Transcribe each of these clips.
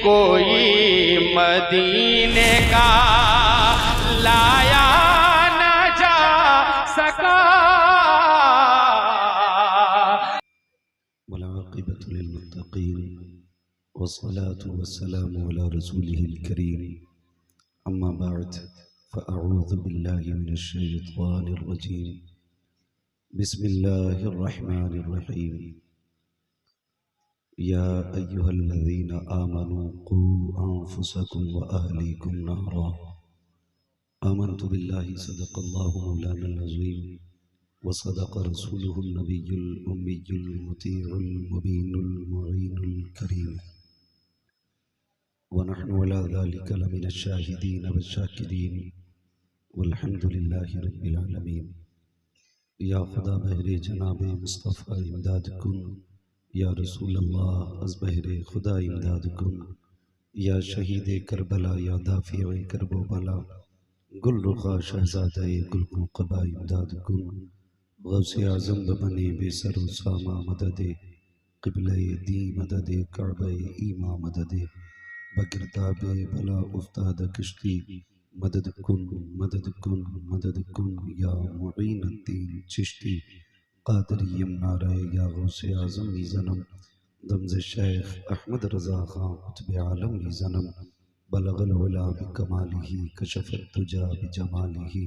कोई मदीने का लाया न जा सका। वलाक़िबतु लिल्मुत्तक़ीन वस्सलातु वस्सलामु अला रसूलिहिल करीम। अम्मा बअद फ़अऊज़ु बिल्लाहि मिनश शैतानिर रजीम। बिस्मिल्लाहिर रहमानिर रहीम। या अय्युहल्लज़ीना आमनू क़ू अन्फुसकुम व अहलीकुम नारा। आमन्तु बिल्लाहि सदक़ल्लाहु मौलानल अज़ीम व सदक़ रसूलुहुन नबियुल उम्मियुल मुतीउल मुबीनुल मुईनुल करीम। व नहनु अला ज़ालिका लमिनश शाहिदीन वश्शाकिरीन वल्हम्दुलिल्लाहि रब्बिल आलमीन। या खुदा बहरे जनाबे मुस्तफ़ा इमदाद कुन, या रसूल अल्लाह अज़ बहरे खुदा इमदाद कुन, या शहीद करबला या दाफ़िए करबो बला, गुल रुखा शहज़ादे गुल मुक़बा इमदाद कुन। गौसे आज़म बने बेसर सामा मददे क़िबले दी मददे काबे ईमा मददे बगिरदाबे बला उफ्ताद कश्ती मदद कुन मदद कुन मदद कुन। या मुईनुद्दीन चिश्ती क़ादरियम नाराए या गौसे आज़म ई ज़नम दमज़ शेख अहमद रज़ा ख़ां कुतुब आलम ई ज़नम बलगल उला बिकमालिही कशफ़त तुजा बिजमालिही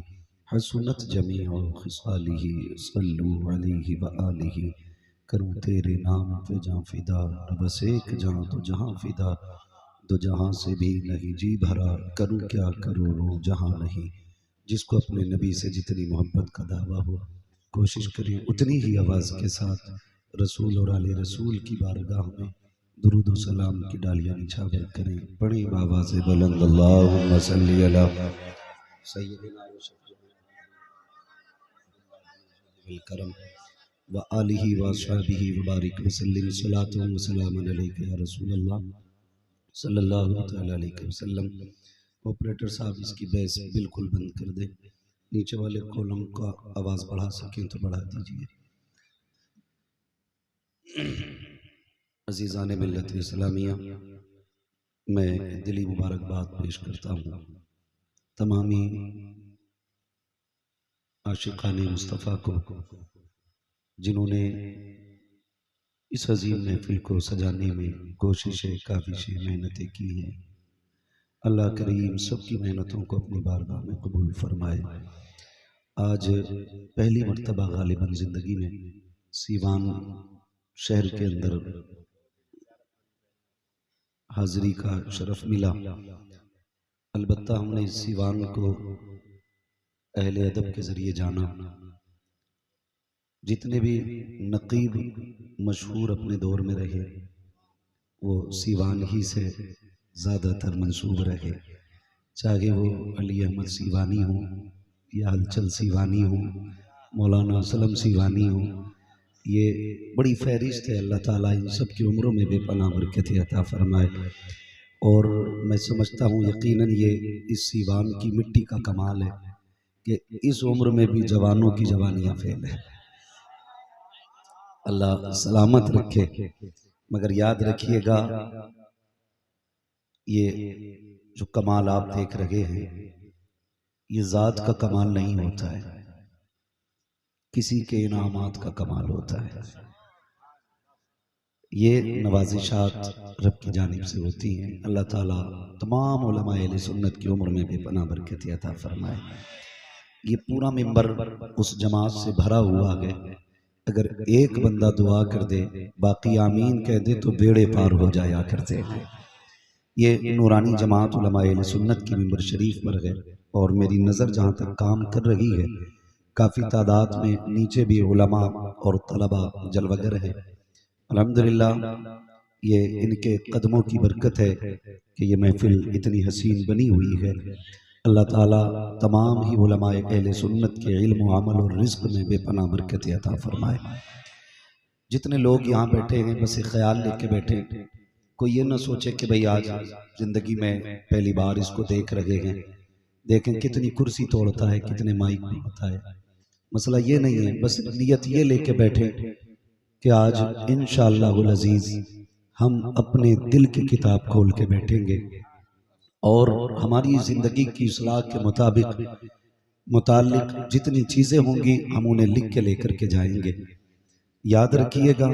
हसनत जमीउ खिसालिही सल्लु अलैहि व आलिही। करूँ तेरे नाम पे जाँ फ़िदा, न बस एक जाँ तो जहाँ फ़िदा, दो जहाँ से भी नहीं जी भरा, करूँ क्या करोड़ों जहाँ नहीं। जिसको अपने नबी से जितनी मोहब्बत का दावा हो, कोशिश करें उतनी ही आवाज़ के साथ रसूल और आले रसूल की बारगाह में दुरूद व सलाम की डालियाँ निछावर करें। पढ़ें आवाज़ बुलंद अल्लाहुम्मा सल्ली अला सय्यिदिना व शफ़ीइल करम व आलिहि व अस्हाबिहि व बारिक व सल्लिम सलातन व सलामन अलैका या रसूल अल्लाह सल्लल्लाहु तआला अलैहि वसल्लम। ऑपरेटर साहब इसकी बेस बिल्कुल बंद कर दे, नीचे वाले कॉलम का आवाज़ बढ़ा सकें तो बढ़ा दीजिए। अज़ीज़ान मिल्लत इस्लामिया, मैं दिली मुबारकबाद पेश करता हूँ तमामी आशिक़ाने मुस्तफ़ा को, जिन्होंने इस अज़ीम महफ़िल को सजाने में कोशिशें काफ़िशें मेहनतें की हैं। अल्लाह करीम सबकी मेहनतों को अपनी बारगाह में कबूल फरमाए। आज पहली मर्तबा गालिबन ज़िंदगी में सीवान शहर के अंदर हाज़री का शरफ़ मिला। अलबत्ता हमने इस सीवान को अहले अदब के ज़रिए जाना। जितने भी नक़ीब मशहूर अपने दौर में रहे वो सीवान ही से ज़्यादातर मंसूब रहे, चाहे वो अली अहमद सीवानी हो या हलचल सीवानी हो, मौलाना असलम सीवानी हो। ये बड़ी फहरिस्त है। अल्लाह ताला इन सब की उम्रों में बेपनाह बरकत अता फरमाए। और मैं समझता हूँ यकीनन ये इस सीवान की मिट्टी का कमाल है कि इस उम्र में भी जवानों की जवानियाँ फेल है। अल्लाह सलामत रखे। मगर याद रखिएगा, ये जो कमाल आप देख रहे हैं ये ज़ात का कमाल नहीं होता है, किसी के इनामात का कमाल होता है। ये नवाजिशात रब की जानिब से होती हैं। अल्लाह ताला तमाम उलमा अहले सुन्नत की उम्र में बेपनाह बरकत अता फरमाए। ये पूरा मिंबर उस जमात से भरा हुआ है। अगर एक बंदा दुआ कर दे, बाकी आमीन कह दे तो बेड़े पार हो जाया करते हैं। ये नूरानी जमात उलमा अहले सुन्नत की मिंबर शरीफ पर है और मेरी नज़र जहाँ तक काम कर रही है, काफ़ी तादाद में नीचे भी उलमा और तलबा जलवगर है। अल्हम्दुलिल्लाह, ये इनके कदमों की बरकत है कि ये महफिल इतनी हसीन बनी हुई है। अल्लाह ताला तमाम ही उलमाए अहले सुन्नत के इल्म व अमल और रिज़्क़ में बेपनाह बरकत अता फरमाए। जितने लोग यहाँ बैठे हैं बस एक ख्याल लेके बैठे, कोई ये ना सोचे कि भाई आज ज़िंदगी में पहली बार इसको देख रहे हैं, देखें कितनी कुर्सी तोड़ता है, कितने माइक तोड़ता है। मसला ये नहीं है, बस नियत ये लेके बैठे कि आज इंशाअल्लाहुल अज़ीज़ हम अपने दिल की किताब खोल के बैठेंगे और हमारी ज़िंदगी की इस्लाह के मुतालिक जितनी चीज़ें होंगी हम उन्हें लिख के लेकर के जाएंगे। याद रखिएगा,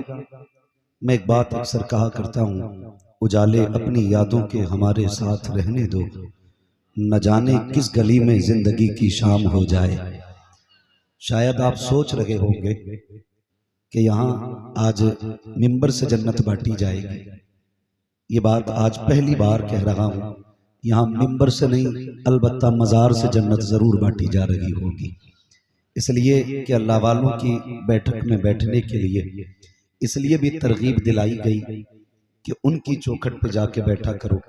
मैं एक बात अक्सर कहा करता हूँ, उजाले अपनी यादों के हमारे साथ रहने दो, न जाने किस गली में जिंदगी की शाम हो जाए। शायद आप सोच रहे होंगे कि यहाँ आज मिंबर से जन्नत बांटी जाएगी। ये बात आज पहली बार कह रहा हूँ, यहाँ मिंबर से नहीं अलबत्ता मज़ार से जन्नत ज़रूर बांटी जा रही होगी। इसलिए कि अल्लाह वालों की बैठक में बैठने के लिए इसलिए भी तरगीब दिलाई गई कि उनकी चौखट पर जाके बैठा करो,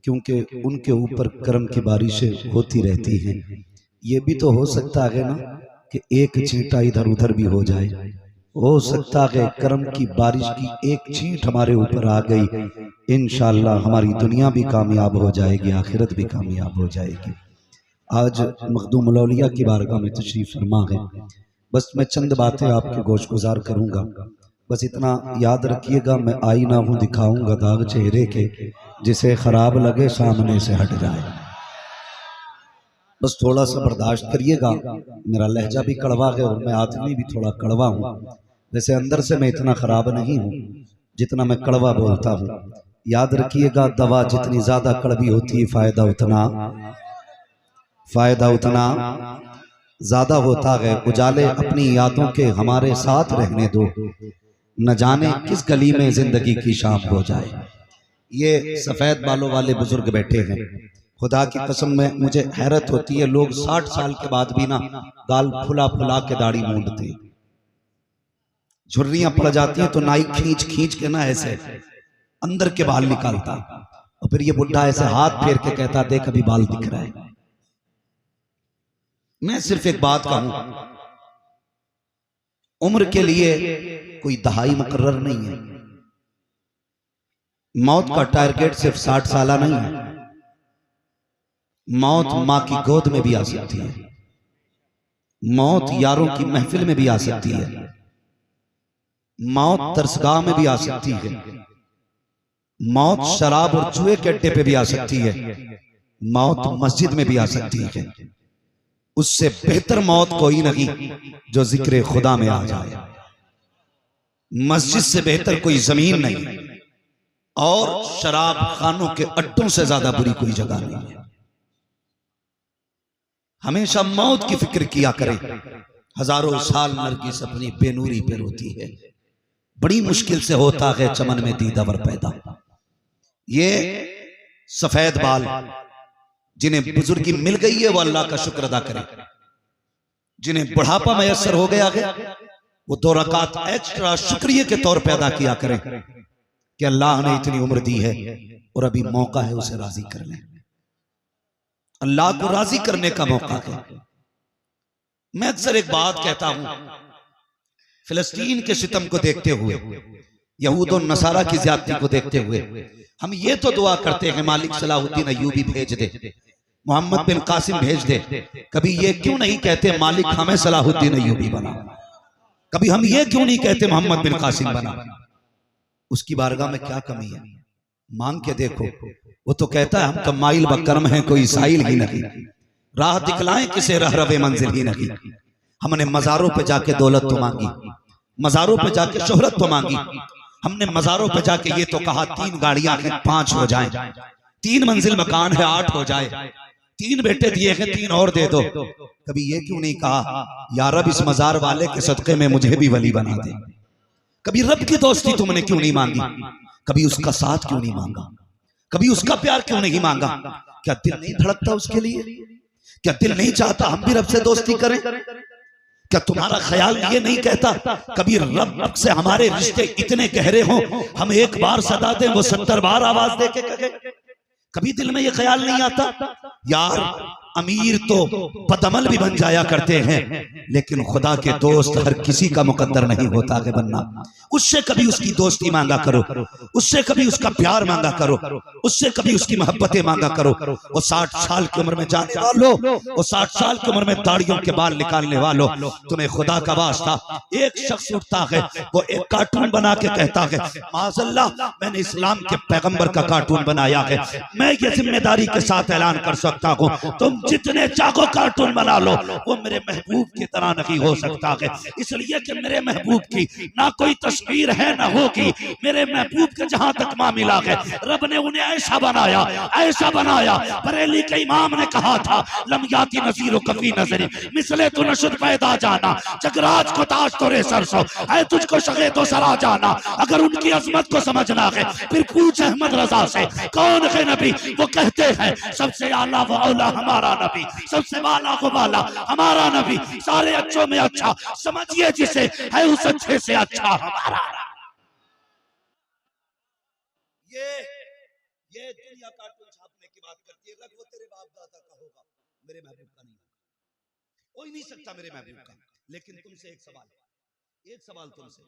क्योंकि उनके ऊपर करम की बारिशें होती रहती हैं। ये भी तो हो सकता है ना कि एक छींटा इधर उधर भी हो जाए, हो सकता है करम की बारिश की एक छींट हमारे ऊपर आ गई, इंशाअल्लाह हमारी दुनिया भी कामयाब हो जाएगी, आखिरत भी कामयाब हो जाएगी। आज मखदूमुल औलिया की बारगाह में तशरीफ फरमा है। बस मैं चंद बातें आपके गोशगुजार करूंगा। बस इतना याद रखिएगा, मैं आईना हूँ दिखाऊंगा दाग चेहरे के, जिसे खराब लगे सामने से हट जाए। बस थोड़ा सा बर्दाश्त करिएगा, मेरा लहजा भी कड़वा है और मैं आदमी भी थोड़ा कड़वा हूँ। वैसे अंदर से मैं इतना खराब नहीं हूँ जितना मैं कड़वा बोलता हूँ। याद रखिएगा, दवा जितनी ज्यादा कड़वी होती है फायदा उतना ज्यादा होता है। उजाले अपनी यादों के हमारे साथ रहने दो, न जाने किस गली में जिंदगी की शाम हो जाए। ये सफेद बालों वाले बुजुर्ग बैठे हैं, खुदा की कसम में मुझे हैरत होती है, लोग 60 साल के बाद भी ना गाल फुला फुला के दाढ़ी मूंढते, झुर्रियां पड़ जाती हैं तो नाई खींच खींच के ना ऐसे अंदर के बाल निकालता, और फिर ये बुढ़ा ऐसे हाथ फेर के कहता देख अभी बाल दिख रहा है। मैं सिर्फ एक बात कहूं, उम्र के लिए कोई दहाई मुकर्रर नहीं है। मौत का टारगेट सिर्फ 60 साल नहीं है। मौत मां की गोद में भी आ सकती है, मौत यारों की महफिल में भी आ सकती है, मौत दरसगाह में भी आ सकती है, मौत शराब और जुए के अड्डे पे भी आ सकती है, मौत मस्जिद में भी आ सकती है। उससे बेहतर मौत कोई नहीं जो जिक्र खुदा में आ जाए। मस्जिद से बेहतर कोई जमीन नहीं, और शराब खानों के अड्डों से ज्यादा बुरी कोई जगह नहीं है। हमेशा मौत की फिक्र किया करें। हजारों साल नरगिस अपनी बेनूरी पे रोती है, बड़ी मुश्किल से होता है चमन में दीदावर पैदा। ये सफेद बाल जिन्हें बुजुर्गी मिल गई है वो अल्लाह का शुक्र अदा करें। जिन्हें बुढ़ापा मैसर हो गया है वो 2 रकात एक्स्ट्रा शुक्रिया के तौर पे अदा किया करें कि अल्लाह ने इतनी उम्र दी है और अभी मौका है उसे राजी कर लें। अल्लाह को राजी करने का मौका है। मैं अक्सर एक बात कहता हूं, फिलिस्तीन के सितम को देखते हुए, यहूद और नसारा की ज्यादती को देखते हुए हम ये तो दुआ करते हैं मालिक सलाहुद्दीन अय्यूबी भेज दे, मोहम्मद बिन कासिम भेज दे। कभी ये क्यों नहीं कहते मालिक हमें सलाहुद्दीन अय्यूबी बना? कभी हम ये क्यों नहीं कहते मोहम्मद बिन कासिम बना? उसकी बारगाह में क्या कमी है? मांग के देखो। वो तो कहता है हम कमाइल बकरम हैं, कोई साइल ही नहीं, राह दिखलाएं किसे रह रवे मंजिल ही नहीं। हमने मजारों पे जाके दौलत तो मांगी, मजारों पे जाके शोहरत तो मांगी, हमने मजारों पे जाके ये तो कहा 3 गाड़ियां हैं 5 हो जाएं, 3 मंजिल मकान है 8 हो जाए, 3 बेटे दिए हैं 3 और दे दो। कभी ये क्यों नहीं कहा या रब इस मजार वाले के सदके में मुझे भी वली बना दे? कभी रब की दोस्ती तुमने क्यों नहीं मांगी? कभी उसका साथ क्यों नहीं मांगा? कभी उसका प्यार क्यों नहीं मांगा? क्या दिल नहीं धड़कता उसके लिए? क्या दिल नहीं चाहता हम भी रब से दोस्ती करें? क्या तुम्हारा ख्याल ये नहीं कहता कभी रब से हमारे रिश्ते इतने गहरे हों हम एक बार सदा दें वो 70 बार आवाज दे के कहे? कभी दिल में ये ख्याल नहीं आता? यार अमीर तो बदअमल भी बन जाया करते हैं, लेकिन खुदा के दोस्त हर किसी का मुकद्दर नहीं होता है बनना। उससे कभी उसकी दोस्ती मांगा करो, उससे कभी उसका प्यार मांगा करो, उससे कभी उसकी मोहब्बतें मांगा करो। वो 60 साल की उम्र में जाने वालों, वो 60 साल की उम्र में दाढ़ियों के बाल निकालने वालों, तुम्हें खुदा का वास्ता, एक शख्स उठता है, वो एक कार्टून बना के कहता है माज़अल्लाह मैंने इस्लाम के पैगंबर का कार्टून बनाया है। मैं ये जिम्मेदारी के साथ ऐलान कर सकता हूँ, तुम जितने चाहो कार्टून बना लो, वो मेरे महबूब की तरह नहीं हो सकता है। इसलिए कि मेरे महबूब की ना कोई तस्वीर है ना होगी। मेरे महबूब के जहां तक मामला है, रब ने उन्हें ऐसा बनाया, ऐसा बनाया। बरेली के इमाम ने कहा था लमयाती नज़ीर कफी नजरी मिसले तो नशुद पैदा जाना, जगराज को ताज तोरे सरसो है तुझको शगे तो सरा जाना। अगर उनकी अजमत को समझना है फिर पूछ अहमद रजा से कौन है नबी। वो कहते हैं सबसे आला व औला हमारा नबी, सबसे वाला को वाला हमारा नबी, सारे अच्छों में अच्छा समझिए जिसे है उस अच्छे से अच्छा हमारा। ये दुनिया कार्टून छापने की बात करती है। रख वो तेरे बाप दादा का होगा, मेरे महबूब का नहीं, कोई नहीं सकता मेरे महबूब का। लेकिन तुमसे एक सवाल तुमसे,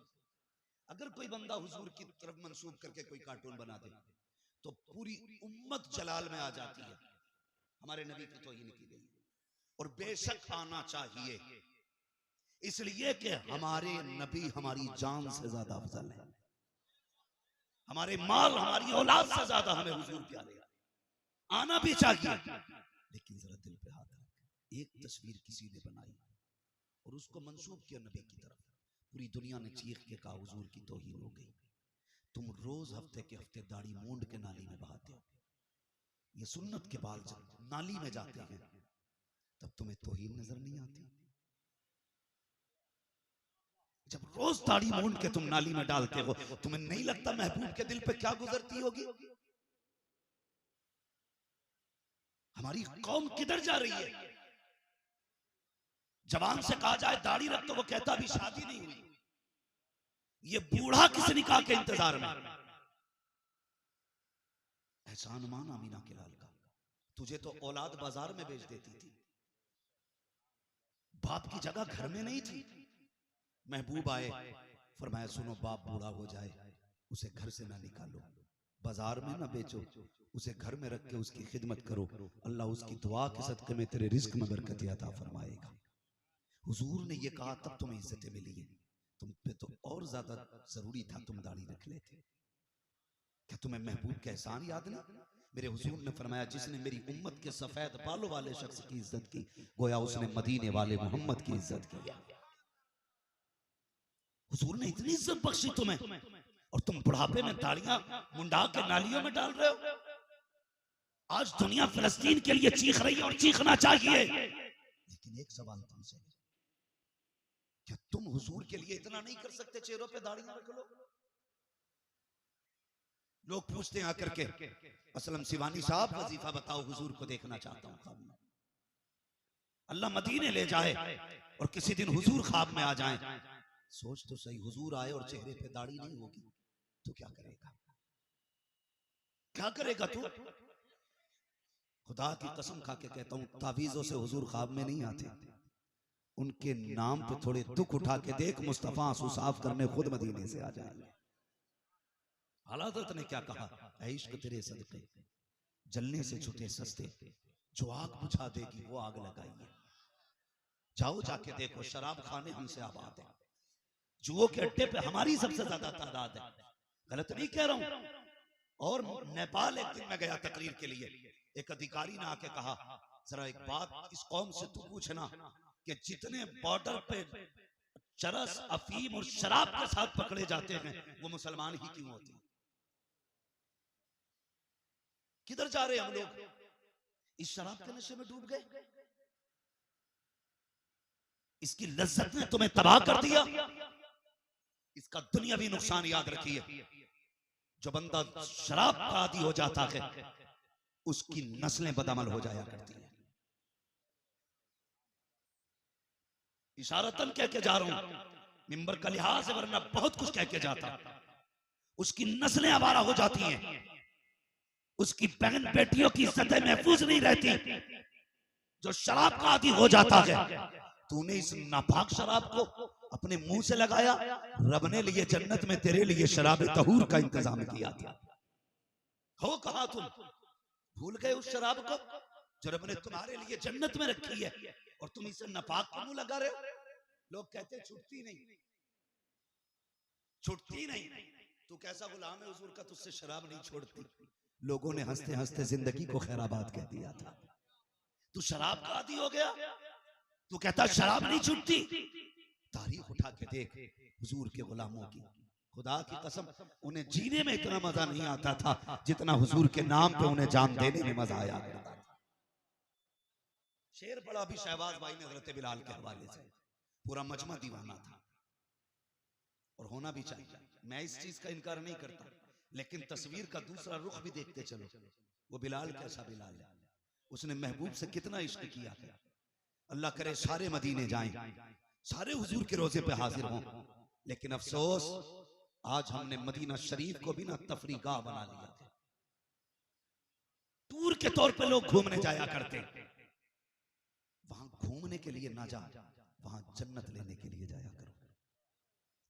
अगर कोई बंदा हुजूर की तरफ मंसूब करके कोई कार्टून बना दे तो पूरी उम्मत जलाल में आ जाती है। हमारे नबी की तौहीन की गई और बेशक आना चाहिए, इसलिए कि हमारे नबी हमारी जान से ज्यादा अफजल है, हमारे माल हमारी औलाद से ज्यादा हमें हुजूर प्यारे हैं। आना भी चाहिए, लेकिन जरा दिल पे हाथ रख, एक तस्वीर किसी ने बनाई और उसको मंसूब किया नबी की तरफ, पूरी दुनिया ने चीख के कहा हुजूर की तौहीन हो गई। तुम रोज हफ्ते के हफ्ते दाढ़ी मूंड के नाली में बहाते हो, ये सुन्नत के बाल जब नाली में जाते हैं तब तुम्हें तौहीन नजर नहीं आती। जब रोज दाढ़ी मूंड के तुम नाली में डालते हो, तुम्हें नहीं लगता महबूब के दिल पे क्या गुजरती होगी? हमारी कौम किधर जा रही है? जवान से कहा जाए दाढ़ी रख तो वो कहता अभी शादी नहीं हुई। ये बूढ़ा किस निकाह के इंतजार में? एहसान मान अमीना के लाल का, तुझे तो औलाद बाजार में बेच देती थी, बाप की जगह घर में नहीं थी। महबूब आए, फरमाया सुनो बाप बूढ़ा हो जाए उसे घर से ना निकालो, बाजार में ना बेचो, उसे घर में रख के उसकी खिदमत करो, अल्लाह उसकी दुआ के सदके में तेरे रिज्क में बरकत अता फरमाएगा। हुजूर ने ये कहा तब तुम्हें इज्जतें मिली है, तुम पे तो और ज्यादा जरूरी था तुम दाढ़ी रख लेते। क्या तुम्हें महबूब का एहसान याद नहीं? मेरे हुजूर ने फरमाया जिसने मेरी उम्मत के सफेद बालों वाले शख्स की इज्जत की, गोया उसने मदीने वाले मोहम्मद की इज्जत की। हुजूर ने इतनी इज्जत बख्शी तुम्हें, और तुम बुढ़ापे में दाढ़ियां मुंडा के नालियों में डाल रहे हो। आज दुनिया फिलिस्तीन के लिए चीख रही है और चीखना चाहिए, लेकिन एक सवाल तुमसे, क्या तुम हुजूर के लिए इतना नहीं कर सकते? चेहरों पे दाढ़ियां रख लो। लोग पूछते हैं आकर के असलम सिवानी साहब वजीफा बताओ, हुजूर को देखना चाहता हूं ख्वाब में। अल्लाह मदीने ले जाए और किसी दिन हुजूर ख्वाब में आ जाए, सोच तो सही, हुजूर आए और चेहरे पे दाढ़ी नहीं होगी तो क्या करेगा? क्या करेगा तू? खुदा की कसम खा के कहता हूं तावीजों से हुजूर ख्वाब में नहीं आते। उनके नाम पे थोड़े दुख उठा के देख, मुस्तफा आंसू साफ करने खुद मदीने से आ जाएंगे। हज़रत ने क्या कहा, ऐ इश्क तेरे सदके जलने से छुटे सस्ते, जो आग बुझा देगी वो आग लगाइए। जाओ जाके देखो शराब खाने हमसे आबाद है, जुओ के अड्डे पे हमारी सबसे ज्यादा तादाद है। गलत नहीं कह रहा हूं। और नेपाल एक दिन में गया तकरीर के लिए, एक अधिकारी ने आके कहा जरा एक बात इस कौम से तू पूछना कि जितने बॉर्डर पे चरस अफीम और शराब के साथ पकड़े जाते हैं वो मुसलमान ही क्यों होते हैं? किधर जा रहे हैं हम लोग? इस शराब के नशे में डूब गए। इसकी लज्जत ने तुम्हें तबाह कर दिया। इसका दुनियावी नुकसान याद रखिए, जो बंदा शराब का आदी हो जाता है उसकी नस्लें बदअमल हो जाया करती है। इशारतन कह के जा रहा हूं, मिंबर का लिहाज है, वरना बहुत कुछ कह के जाता। उसकी नस्लें आवारा हो जाती हैं, उसकी बहन बेटियों की इज्जतें महफूज नहीं रहती। जो शराब का आदी हो जाता है, तूने इस नापाक शराब को अपने मुंह से लगाया, रब ने लिए जन्नत में तेरे लिए शराब तहूर का इंतजाम किया था। हो कहा तुम भूल गए उस शराब को जो रब ने तुम्हारे लिए जन्नत में रखी है, और तुम इसे नापाक क्यों लगा रहे हो? लोग कहते छुटती नहीं, छुटती नहीं। तू कैसा गुलाम है हुजूर का, तुझसे शराब नहीं छोड़ती। लोगों ने हंसते हंसते जिंदगी को खैराबाद कह दिया था। तू शराब का आदी हो गया, तू कहता शराब नहीं छूटती। तारीख उठा के देख हुजूर के गुलामों की, खुदा की कसम उन्हें जीने में इतना मजा नहीं आता था जितना हुजूर के नाम पे उन्हें जान देने में मजा आया करता था। शेर पड़ा भी शहबाज भाई ने हजरत बिलाल के हवाले से, पूरा मजमा दीवाना था, और होना भी चाहिए। मैं इस चीज का इनकार नहीं करता, लेकिन तस्वीर का दूसरा रुख भी देखते चलो। वो बिलाल कैसा बिलाल है, उसने महबूब से कितना इश्क किया है। अल्लाह करे सारे मदीने जाएं, सारे हुजूर के रोजे पे हाजिर हों, लेकिन अफसोस आज हमने मदीना शरीफ को भी ना तफरीगाह बना लिया था। टूर के तौर पे लोग घूमने जाया करते, वहां घूमने के लिए ना जा, वहां जन्नत लेने के लिए जाया करो।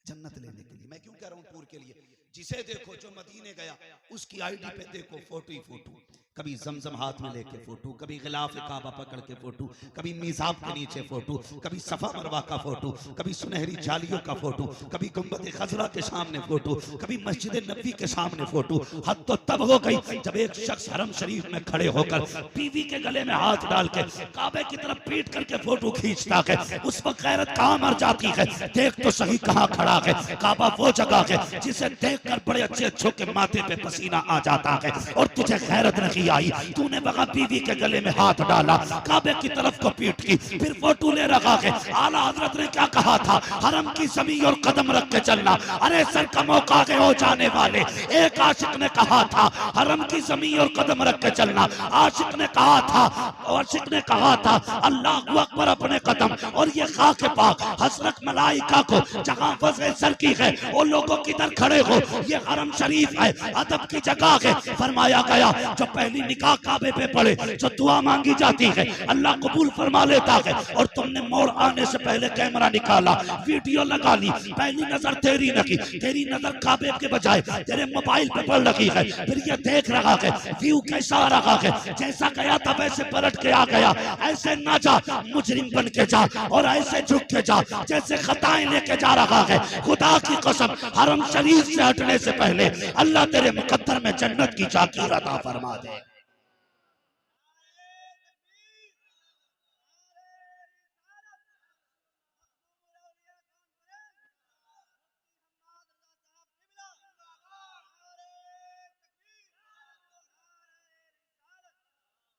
जन्नत लेने के लिए, मैं क्यों कह रहा हूं टूर के लिए? जिसे देखो जो मदीने गया उसकी आईडी पे देखो फोटो ही फोटो, कभी जमजम हाथ में लेके फोटो, कभी गिलाफ काबा पकड़ के फोटो, कभी मिज़ाब के नीचे फोटो, कभी सफा मरवा का फोटो, कभी सुनहरी जालियों का फोटो, कभी गुंबद खजरा के सामने फोटो, कभी मस्जिद नबी के सामने फोटो। हद तो तब हो गई जब एक शख्स हरम शरीफ में खड़े होकर बीवी के गले में हाथ डाल के काबे की तरफ पीट करके फोटो खींचता है। उस वक्त गैरत कहां मर जाती है? देख तो सही कहां खड़ा है। काबा वो जगह है जिसे देखकर बड़े अच्छे अच्छों के माथे पे पसीना आ जाता है, और तुझे गैरत नहीं आई। तूने वहां बीवी के गले में हाथ डाला, काबे की तरफ को पीट की, फिर फोटो ले रखा है। आला हजरत ने क्या कहा था? हरम की जमीन और कदम रख के चलना। अरे सर का मौका के हो जाने वाले, एक आशिक ने कहा था हरम की जमीन और कदम रख के चलना। आशिक ने कहा था, आशिक ने कहा था अल्लाह अकबर अपने कदम, और ये खाके पाक हजरत मलाइका को जहां वज़े सर की है वो लोगों किधर खड़े हो, ये हरम शरीफ है, अदब की जगह है। फरमाया गया जो पहली निकाह काबे पे पड़े, जो दुआ मांगी जाती है अल्लाह कबूल फरमा लेता है। और तुमने मोड़ आने से पहले कैमरा निकाला, वीडियो लगा ली, पहली नजर तेरी लगी, तेरी नजर काबे के बजाय तेरे मोबाइल पे पड़ रही है। फिर ये देख रहा है व्यू कैसा आ रहा है, जैसा गया था वैसे पलट के आ गया। ऐसे ना जा, मुजरिम बन के जा, और ऐसे झुक के जा जैसे खताएं लेके जा रहा है। खुदा की कसम हरम शरीफ से हटने से पहले अल्लाह तेरे मुकद्दर में जन्नत की जाकीर अता फरमा दे।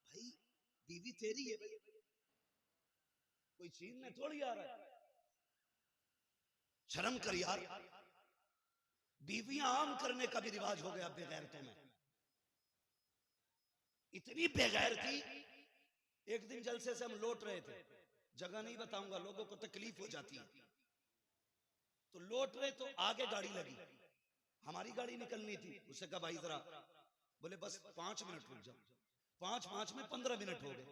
भाई बीवी तेरी है भाई, कोई छीनने थोड़ी आ रहा है। शर्म कर यार, बीवियां आम करने का भी रिवाज हो गया बेगैरतों में। इतनी बेगैर थी, एक दिन जलसे से हम लौट रहे थे, जगह नहीं बताऊंगा लोगों को तकलीफ हो जाती है, तो लौट रहे तो आगे गाड़ी लगी, हमारी गाड़ी निकलनी थी। उससे कहा भाई जरा, बोले बस 5 मिनट रुक जाओ। 5 में 15 मिनट हो गए।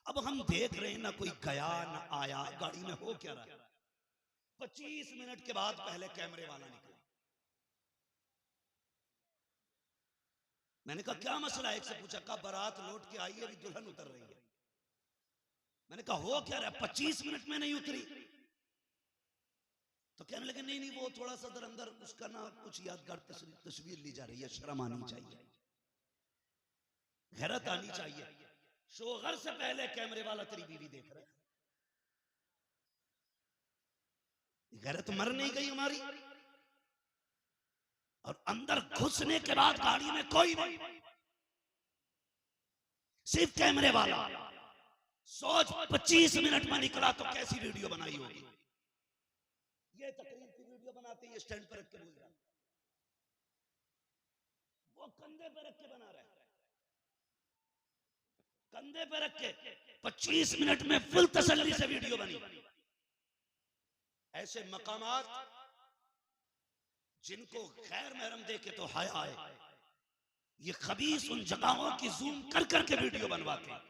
अब हम देख रहे हैं ना कोई गया ना आया, गाड़ी में हो क्या रहा है। 25 मिनट के बाद पहले कैमरे वाला निकला। मैंने कहा क्या मसला है? एक से पूछा, कहा बारात लौट के आई है, अभी दुल्हन उतर रही है। मैंने कहा हो क्या रहा है? 25 मिनट में नहीं उतरी। तो कहने लगे नहीं नहीं वो थोड़ा सा अंदर उसका ना कुछ यादगार तस्वीर ली जा रही है, शर्म आनी चाहिए, गैरत आनी चाहिए। शोहर से पहले कैमरे वाला तेरी बीवी देख रहा है, गैरत मर नहीं गई हमारी। और अंदर घुसने के बाद गाड़ी में कोई नहीं, सिर्फ कैमरे वाला। सोच 25 मिनट में निकला तो कैसी वीडियो बनाई होगी। ये तकरीर की वीडियो बनाते हैं, स्टैंड पर रख के बोल रहा है, वो कंधे पे रख के बना रहा है, कंधे पे रख के 25 मिनट में फुल तसल्ली से वीडियो बनी। ऐसे मकामात जिनको गैर महरम देखे तो हाय आए, ये खबीस उन जगहों की जूम कर करके वीडियो बनवाते हैं।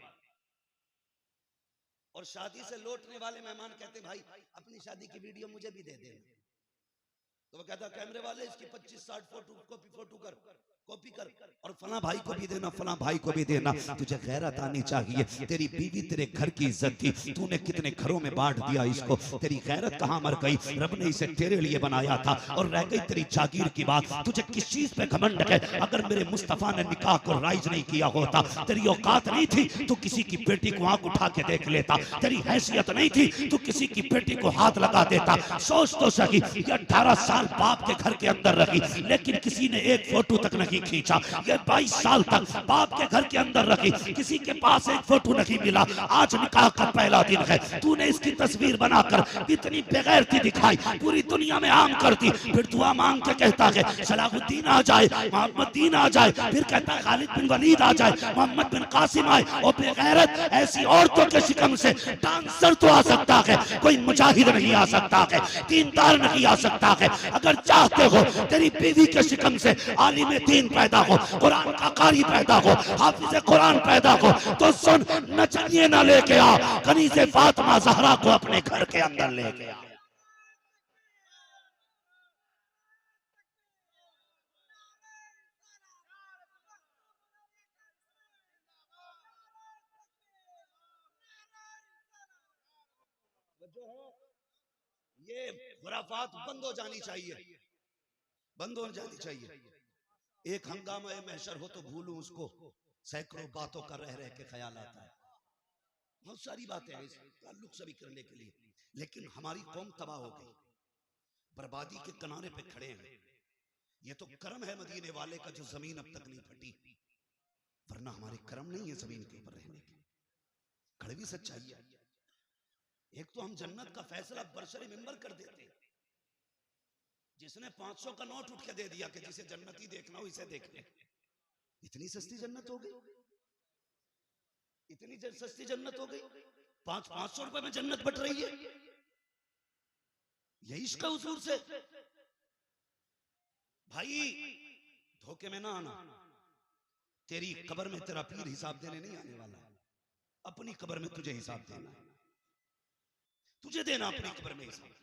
और शादी से लौटने वाले मेहमान कहते भाई अपनी शादी की वीडियो मुझे भी दे देना। तो वो कहता कैमरे वाले इसकी 25-60 फोटो कॉपी कर और फला भाई को भी देना, फला भाई को भी देना। तुझे गैरत आनी चाहिए। तेरी बीवी तेरे घर की इज्जत थी, तूने कितने घरों में बांट दिया इसको। तेरी गैरत कहाँ मर गई? रब ने इसे तेरे लिए बनाया था और रह गई तेरी जागीर की बात। तुझे किस चीज पे घमंड है? अगर मेरे मुस्तफा ने निकाह को राइज नहीं किया होता, तेरी औकात नहीं थी तो किसी की बेटी को आंख उठा के देख लेता। तेरी हैसियत नहीं थी तो किसी की बेटी को हाथ लगा देता। सोच तो सही, 18 साल बाप के घर के अंदर रही लेकिन किसी ने एक फोटो तक नहीं खींचा। ये 22 साल तक बाप के घर के अंदर रखी, किसी के पास एक फोटो नहीं मिला। आज निकाह का पहला दिन है, तूने इसकी तस्वीर बनाकर इतनी बेगैरती दिखाई, पूरी दुनिया में आम करती। फिर दुआ मांग के कहता है सलाहुद्दीन आ जाए, मोहम्मदीन आ जाए, फिर कहता है खालिद बिन वलीद आ जाए, मोहम्मद बिन कासिम आए। और बेगैरत ऐसी औरतों के शिकम से डांसर तो आ सकता है, कोई मुजाहिद नहीं आ सकता है, दीनदार नहीं आ सकता है। अगर चाहते हो तेरी बीवी के शिकम से आलिम दीन पैदा हो, कुरान का कारी पैदा हो, हाफिज कुरान पैदा हो, तो सुन नचनिए ना लेके आ, कनीज़े फातिमा ज़हरा को अपने घर के अंदर लेके आ। ये खुराफात बंद हो जानी चाहिए, बंद हो जानी चाहिए। एक हंगामा महशर हो तो भूलूं उसको, सैकड़ों बातों का रह रह के ख्याल आता है। बहुत सारी बातें हैं इस ताल्लुक से भी करने के लिए, लेकिन हमारी कौम तबाह हो गई, बर्बादी के किनारे पे खड़े हैं। ये तो कर्म है मदीने वाले का जो जमीन अब तक नहीं फटी, वरना हमारे कर्म नहीं है जमीन के ऊपर रहने के। कड़वी सच्चाई है। एक तो हम जन्नत का फैसला बरसरे मिंबर कर देते हैं। जिसने 500 का नोट उठ के दे दिया कि जिसे जन्नती देखना हो इसे देख ले। इतनी सस्ती जन्नत हो गई, इतनी सस्ती जन्नत हो गई। 500 रुपए में जन्नत बट रही है। यही इसका हुजूर से भाई धोखे में ना आना। तेरी कब्र में तेरा पीर हिसाब देने नहीं आने वाला, अपनी कब्र में तुझे हिसाब देना है, तुझे देना अपनी कब्र में हिसाब।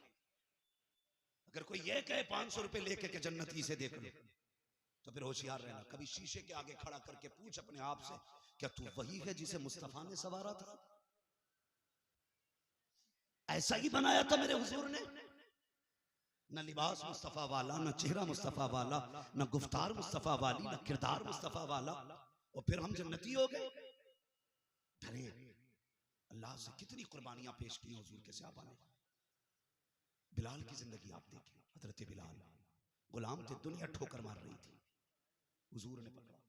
अगर कोई ये कहे 500 रुपए लेके के जन्नती से देख लो, तो फिर होशियार रहना। कभी शीशे के आगे खड़ा करके पूछ अपने आप से, क्या तू वही है जिसे मुस्तफा ने सवारा था? ऐसा ही बनाया था मेरे हुजूर ने? न लिबास मुस्तफा वाला, न चेहरा मुस्तफा वाला, न गुफ्तार मुस्तफा वाली, न किरदार मुस्तफा वाला, और फिर हम जन्नती हो गए। डरे अल्लाह से कितनी कुर्बानियां पेश की हुजूर के सहाबा ने। बिलाल की जिंदगी आप देखें, हजरत बिलाल गुलाम थे, दुनिया ठोकर मार रही थी, हुजूर ने पकड़ा,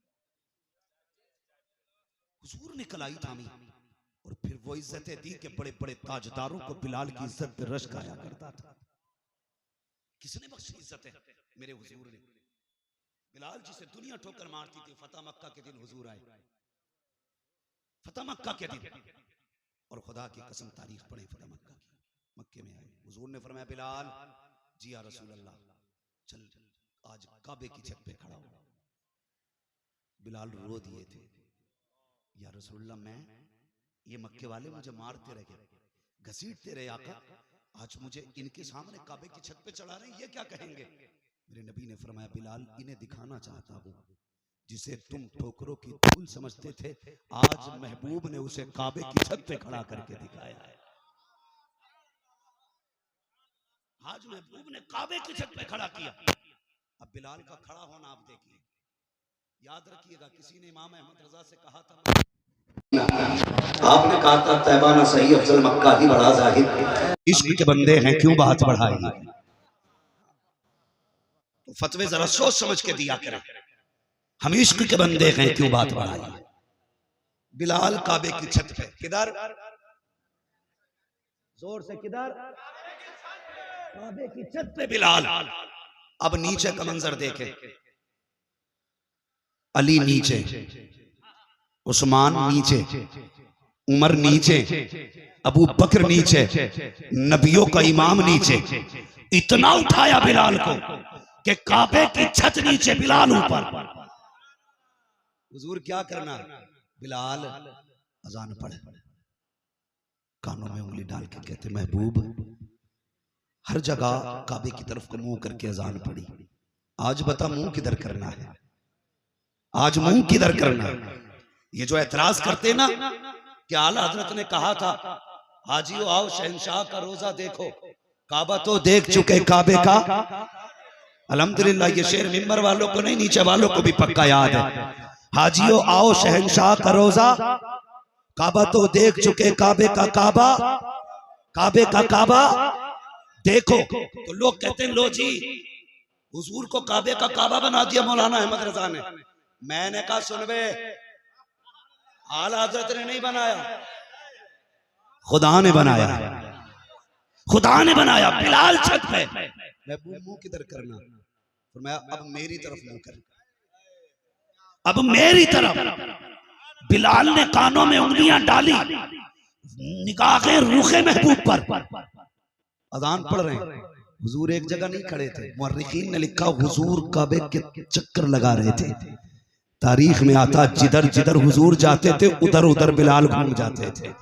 हुजूर ने कलाई थामी, और फिर वो इज्जतें दी कि बड़े बड़े ताजदारों को बिलाल की इज्जत पे रश्क आया करता था। किसने बख्शी इज्जतें? मेरे हुजूर ने। बिलाल जिसे दुनिया ठोकर मारती थी, फतह मक्का के दिन हुजूर आए, फतह मक्का के दिन, और खुदा की कसम तारीख पढ़े फतह मक्का की, मक्के में आए। हुजूर ने फरमाया बिलाल जी या रसूल अल्लाह, चल आज काबे की छत पे खड़ा हो। बिलाल रो दिए थे, या रसूल अल्लाह मैं, ये मक्के वाले मुझे मारते रहे, घसीटते रहे आका, आज मुझे इनके सामने काबे की छत पे चढ़ा रहे हैं, ये क्या कहेंगे? मेरे नबी ने फरमाया बिलाल इन्हें दिखाना चाहता हूं, जिसे तुम ठोकरों की धूल समझते थे, आज महबूब ने उसे काबे की छत पे खड़ा करके दिखाया है। आज महबूब ने काबे की छत पे खड़ा किया। अब बिलाल का खड़ा होना आप देखिए। याद रखिएगा, किसी ने इमाम अहमद रजा से कहा था, आपने कहा था तैबाना सही अफजल मक्का ही बड़ा जाहिद, इश्क के बंदे हैं क्यों बात बढ़ाई। तो फतवे जरा सोच समझ के दिया करें, हम इश्क के बंदे हैं क्यों बात बढ़ाई। बिलाल काबे की छत पे, किधर? जोर से किधर? काबे की छत पे बिलाल। अब नीचे का मंजर देखे, अली नीचे, उस्मान नीचे, उमर नीचे, अबू बकर नीचे, नबियों का इमाम नीचे। इतना उठाया बिलाल को कि काबे की छत नीचे, बिलाल ऊपर। हुजूर क्या करना? बिलाल अजान पढ़, कानों में उंगली डाल के कहते महबूब, हर जगह काबे की तरफ को मुंह करके अजान पड़ी, आज बता मुंह किधर करना है, आज मुंह किधर करना है। ये जो एतराज करते ना कि आला हजरत ने कहा था हाजियो आओ शहंशाह का रोजा देखो, काबा तो देख चुके काबे का। अल्हम्दुलिल्लाह ये शेर मिंबर वालों को नहीं, नीचे वालों को भी पक्का याद है। हाजियो आओ शहंशाह का रोजा, काबा तो देख चुके काबे का काबा, काबे का काबा देखो। तो लोग कहते हैं लो जी हुजूर को काबे का काबा बना दिया मौलाना अहमद रजा ने। मैंने कहा सुन बे, आला हजरत ने नहीं बनाया, खुदा ने बनाया, खुदा ने बनाया। बिलाल छत पे, मैं मुंह किधर करना, तो मैं अब मेरी तरफ मुंह कर, अब मेरी तरफ। बिलाल ने कानों में उंगलियां डाली, निगाहें रुखे महबूब पर। अजान पढ़ रहे हैं, हुजूर एक जगह नहीं खड़े थे। मुअर्रिखीन ने लिखा हुजूर काबे के चक्कर लगा रहे थे। तारीख में आता जिधर जिधर हुजूर जाते थे उधर उधर बिलाल घूम जाते थे,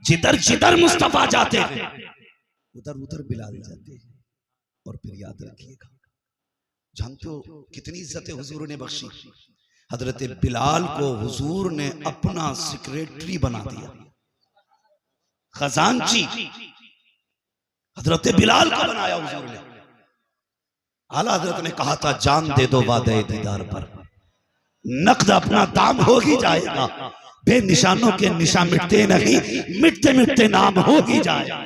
जिधर जिधर मुस्तफा जाते थे उधर उधर बिलाल जाते। और फिर याद रखिएगा, जानते हो कितनी इज्जत हुजूर ने बख्शी। हजरत बिलाल को हुजूर ने अपना सेक्रेटरी बना दिया, खजांची हजरत बिलाल को बनाया हुजूर ने। आला हजरत ने कहा था जान दे दो वादे दीदार पर, नकद अपना दाम हो ही जाएगा, बेनिशानों के निशान मिटते नहीं, मिटते मिटते नाम हो ही जाएगा।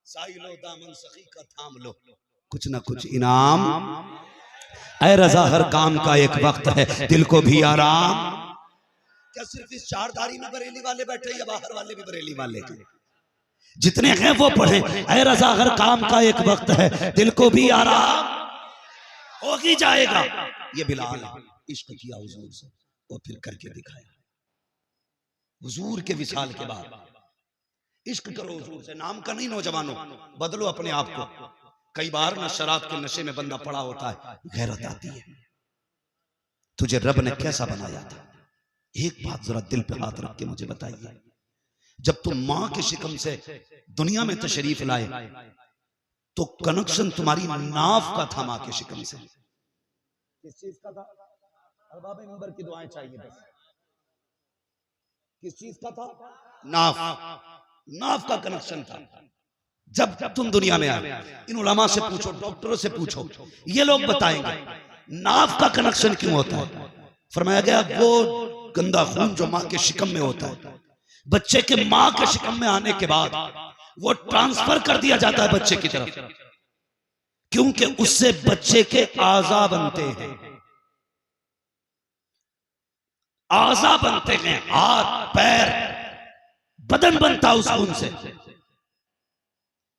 साइलो दामन सखी का थाम लो, कुछ ना कुछ इनाम। ऐ रजा हर काम का एक वक्त है, दिल को भी आराम। क्या सिर्फ इस चारधारी में बरेली वाले बैठे या बाहर वाले भी बरेली वाले के? जितने हैं वो पढ़े, ऐ रजा हर काम का एक वक्त है, दिल को भी आराम हो ही जाएगा। ये बिलाल इश्क किया हुजूर से और फिर करके दिखाया। हुजूर के विसाल के बाद इश्क करो हुजूर से, नाम का नहीं नौजवानों, बदलो अपने आप को। कई बार ना शराब के नशे में बंदा पड़ा होता है, गैरत आती है, तुझे रब ने कैसा बनाया था। एक बात जरा दिल पे हाथ रख के मुझे बताइए, जब तुम मां के शिकम से दुनिया में तशरीफ लाए तो कनेक्शन तुम्हारी नाफ का था, मां के शिकम से। किस चीज का था? अरबाब नंबर की दुआएं चाहिए बस। किस चीज का था? नाफ, नाफ का कनेक्शन था। जब तुम दुनिया में आए, इन उलमा से पूछो, डॉक्टरों से पूछो, ये लोग बताएंगे नाफ का कनेक्शन क्यों होता है। फरमाया गया वो गंदा खून जो मां के शिकम में होता है, बच्चे के मां के शिकम में आने के बाद वो ट्रांसफर कर दिया जाता है बच्चे की तरफ, क्योंकि उससे बच्चे के आज़ा बनते हैं, आज़ा बनते हैं, हाथ पैर बदन बनता उस खून से।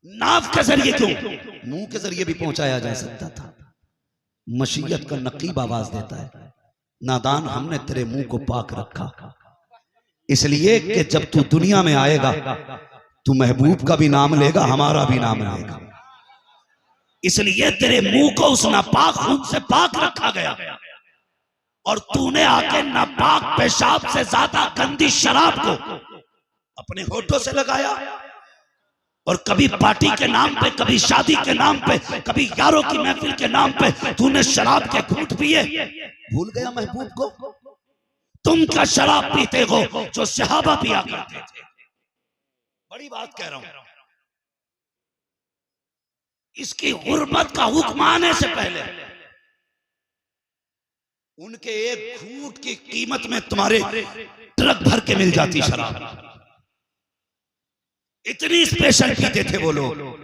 नाफ के जरिए क्यों? मुंह के जरिए भी पहुंचाया जा सकता था। मशीयत का नकीब आवाज देता है, नादान हमने तेरे मुंह को पाक रखा, इसलिए कि जब तू दुनिया में आएगा तू महबूब का भी नाम लेगा, हमारा भी नाम लेगा, इसलिए तेरे मुंह को उस नापाक खून से पाक रखा गया। और तूने आके नापाक पेशाब से ज्यादा गंदी शराब को अपने होठों से लगाया, और कभी पार्टी के नाम पे, कभी शादी के नाम पे, कभी यारों की महफिल के नाम पे तूने शराब के घूंट पिए। भूल गया महबूब को? तुम क्या शराब पीते हो जो सहाबा पिया करते थे। बड़ी बात कह रहा हूं, इसकी हुर्मत का हुक्म आने से पहले उनके एक घूंट की कीमत में तुम्हारे ट्रक भर के मिल जाती शराब। इतनी स्पेशल पीते थे वो लोग।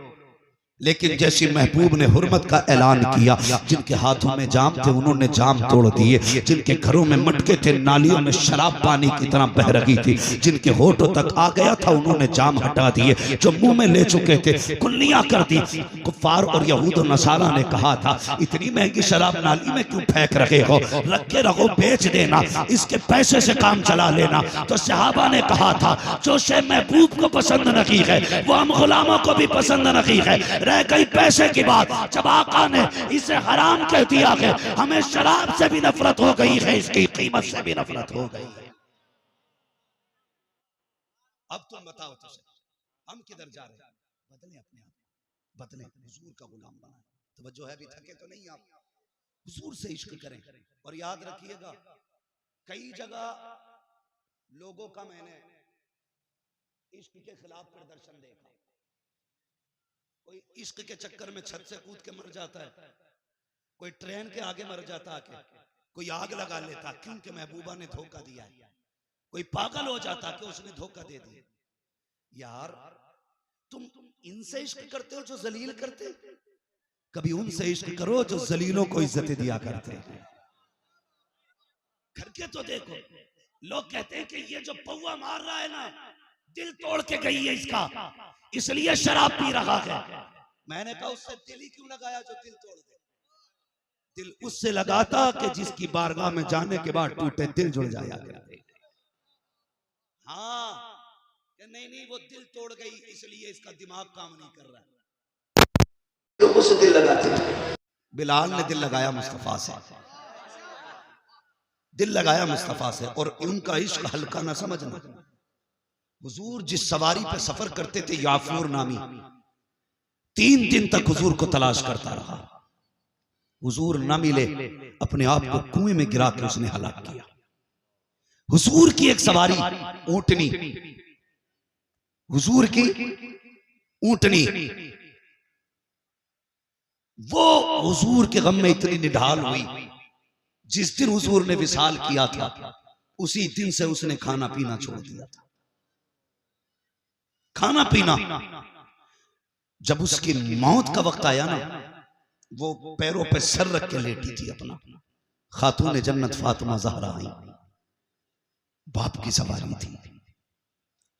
लेकिन जैसी महबूब ने हुर्मत का ऐलान किया, जिनके हाथों में जाम थे उन्होंने जाम तोड़ दिए, जिनके घरों में मटके थे नालियों में शराब पानी की तरह बह रही थी, जिनके होठों तक आ गया था उन्होंने जाम हटा दिए, जो मुंह में ले चुके थे कुल्लियां कर दी। कुफार और यहूद और नसारा ने कहा था इतनी महंगी शराब नाली में क्यों फेंक रहे हो, रख के रखो, बेच देना, इसके पैसे से काम चला लेना। तो सहाबा ने कहा था जो शे महबूब को पसंद नहीं है वो हम गुलामों को भी पसंद नहीं है। रह गई पैसे की बात, जब आका ने इसे हराम कह दिया है, हमें शराब से भी नफरत हो गई है, इसकी कीमत से भी नफरत हो गई है। अब तुम बताओ तो सही, हम किधर जा रहे हैं? बदले अपने आप, बदले, हुजूर का गुलाम बनाए। तवज्जो है, भी थके तो नहीं आप? हुजूर से इश्क करें। और याद रखिएगा, कई जगह लोगों का मैंने इश्क के खिलाफ प्रदर्शन देखा। कोई इश्क के चक्कर में छत से कूद के मर जाता है, कोई ट्रेन के आगे मर जाता आके, कोई आग लगा लेता क्योंकि महबूबा ने धोखा दिया है, कोई पागल हो जाता कि उसने धोखा दे दिया। यार तुम इनसे इश्क करते हो जो जलील करते, कभी उनसे इश्क करो जो जलीलों को इज्जत दिया करते हैं। करके तो देखो। लोग कहते हैं कि ये जो पौवा मार रहा है ना, दिल तोड़ के गई है इसका, इसलिए शराब पी रहा है। मैंने कहा उससे दिल ही क्यों लगाया जो दिल तोड़ दे? दिल उससे लगाता कि जिसकी बारगाह में जाने के बाद टूटे दिल जुड़ जाया करते। हाँ, नहीं वो दिल तोड़ गई इसलिए इसका दिमाग काम नहीं कर रहा है। लोगों से दिल लगाते थे। बिलाल ने दिल लगाया मुस्तफा से, दिल लगाया मुस्तफा से। और उनका इश्क हल्का ना समझना। हुजूर जिस सवारी पे सफर करते थे, याफूर नामी, 3 दिन तक हुजूर को तलाश करता रहा। हुजूर न मिले, अपने आप को कुएं में गिरा के उसने हलाक किया। हुजूर की एक सवारी ऊंटनी, हुजूर की ऊंटनी, वो हुजूर के गम में इतनी निढाल हुई, जिस दिन हुजूर ने विसाल किया था उसी दिन से उसने खाना पीना छोड़ दिया था। खाना पीना। जब उसकी मौत का वक्त आया ना, वो पैरों पे सर रख के लेटी थी अपना। खातून जन्नत फातिमा ज़हरा आई, बाप की सवारी थी।